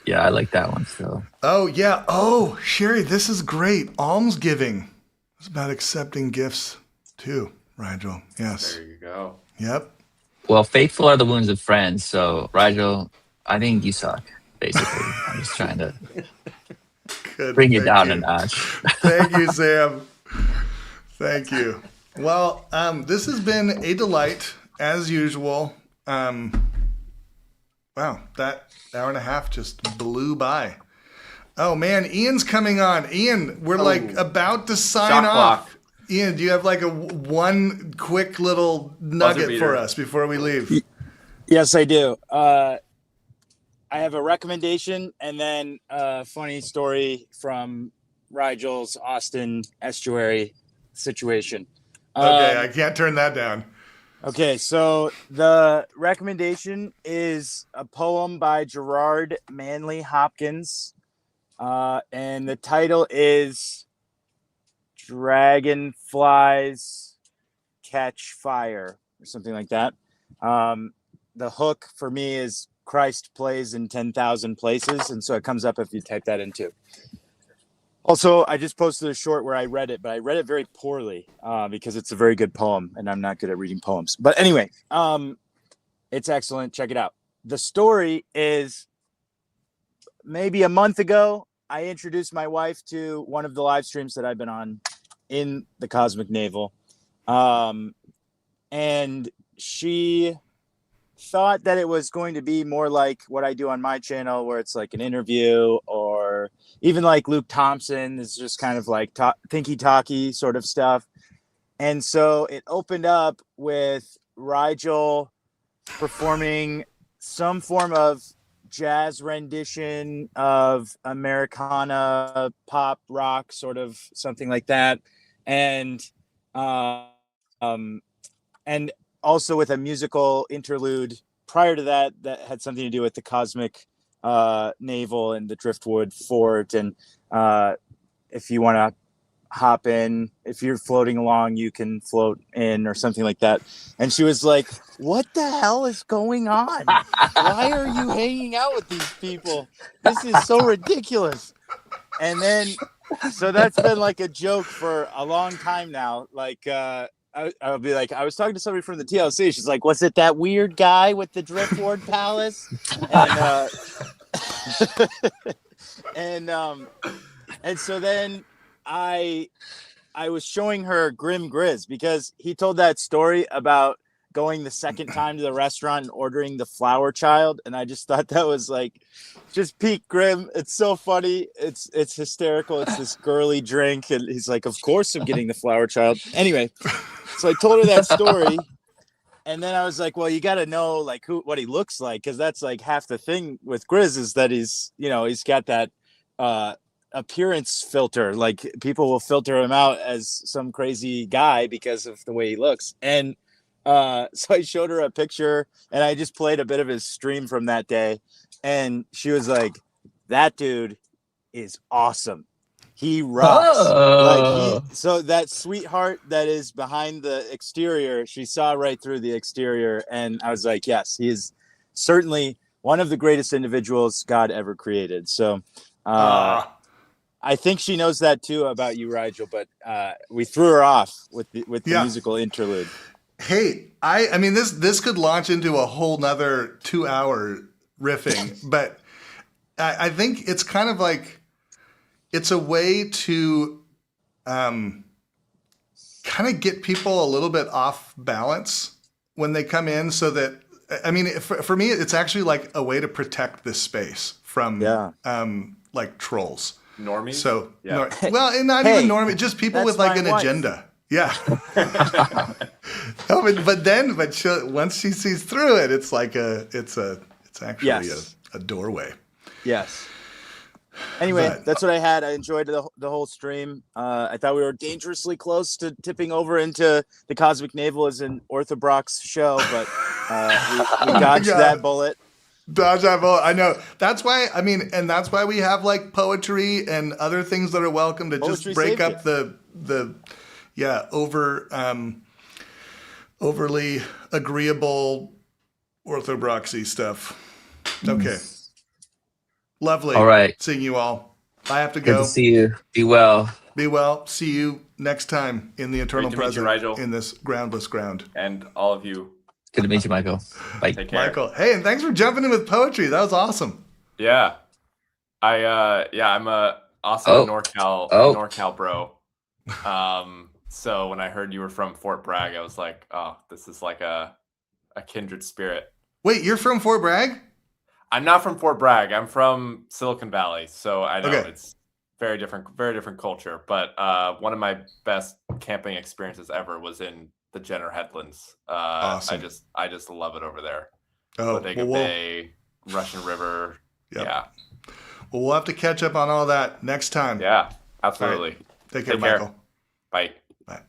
Yeah, I like that one still. Oh yeah. Oh, Sherry, this is great. Almsgiving. It's about accepting gifts too, Rigel. Yes. There you go. Yep. Well, faithful are the wounds of friends. So, Rigel, I think you suck. Basically, I'm just trying to bring you down a notch. Thank you, Sam. Thank you. Well, this has been a delight as usual. Wow, that hour and a half just blew by. Oh man, Ian's coming on. Ian, we're like about to sign Shot off. clock. Ian, do you have like a one quick little nugget beater. for us before we leave? Yes, I do. I have a recommendation and then a funny story from Rigel's Austin estuary situation. Okay, I can't turn that down. Okay, so the recommendation is a poem by Gerard Manley Hopkins, and the title is Dragonflies Catch Fire or something like that. The hook for me is Christ plays in 10,000 places, and so it comes up if you type that in too. Also, I just posted a short where I read it, but I read it very poorly because it's a very good poem, and I'm not good at reading poems. But anyway, it's excellent. Check it out. The story is maybe a month ago, I introduced my wife to one of the live streams that I've been on in the Cosmic Navel. And she thought that it was going to be more like what I do on my channel, where it's like an interview, or even like Luke Thompson is just kind of like thinky talky sort of stuff. And so it opened up with Rigel performing some form of jazz rendition of Americana pop rock, sort of something like that. And also with a musical interlude prior to that had something to do with the Cosmic Navel and the Driftwood Fort. And if you want to hop in, if you're floating along, you can float in or something like that. And she was like, what the hell is going on? Why are you hanging out with these people? This is so ridiculous. And then, so that's been like a joke for a long time now. Like, I'll be like, I was talking to somebody from the TLC. She's like, was it that weird guy with the Driftwood Palace? And so then I was showing her Grim Grizz because he told that story about going the second time to the restaurant and ordering the Flower Child, and I just thought that was like just peak Grim. It's so funny. It's hysterical. It's this girly drink, and he's like, of course I'm getting the Flower Child. Anyway, so I told her that story, and then I was like, well, you got to know like what he looks like, because that's like half the thing with Grizz is that he's got that appearance filter. Like people will filter him out as some crazy guy because of the way he looks. And so I showed her a picture, and I just played a bit of his stream from that day, and she was like, that dude is awesome. He rocks. So that sweetheart that is behind the exterior, she saw right through the exterior, and I was like, yes, he is certainly one of the greatest individuals God ever created. So I think she knows that too about you, Rigel, but we threw her off with the musical interlude. Hey, I mean, this could launch into a whole nother 2-hour riffing, but I think it's kind of like, it's a way to kind of get people a little bit off balance when they come in, so that, I mean, for me, it's actually like a way to protect this space from like trolls. Normies? So, yeah. Well, and not even normies, just people with like an agenda. Yeah. But once she sees through it, it's like it's actually a doorway. Yes. Anyway, that's what I had. I enjoyed the whole stream. I thought we were dangerously close to tipping over into the Cosmic Navel as an Orthobrox show, but we dodged that bullet. Dodge that bullet. I know. That's why, I mean, and that's why we have like poetry and other things that are welcome to poetry, just break up the overly agreeable orthodoxy stuff. Okay. Lovely. All right. Seeing you all. I have to Good go. to see you. Be well. Be well. See you next time in the eternal present, Rigel. in this groundless ground. And all of you. Good to meet you, Michael. Bye. Take care. Michael. Hey, and thanks for jumping in with poetry. That was awesome. Yeah. I'm a awesome NorCal bro. So when I heard you were from Fort Bragg, I was like, oh, this is like a kindred spirit. Wait, you're from Fort Bragg? I'm not from Fort Bragg. I'm from Silicon Valley. So I know Okay. it's very different culture. But one of my best camping experiences ever was in the Jenner Headlands. Awesome. I just love it over there. Oh, Bodega Bay, Russian River. Yep. Yeah. Well, we'll have to catch up on all that next time. Yeah, absolutely. Take care, Take care. Michael. Bye. Bye.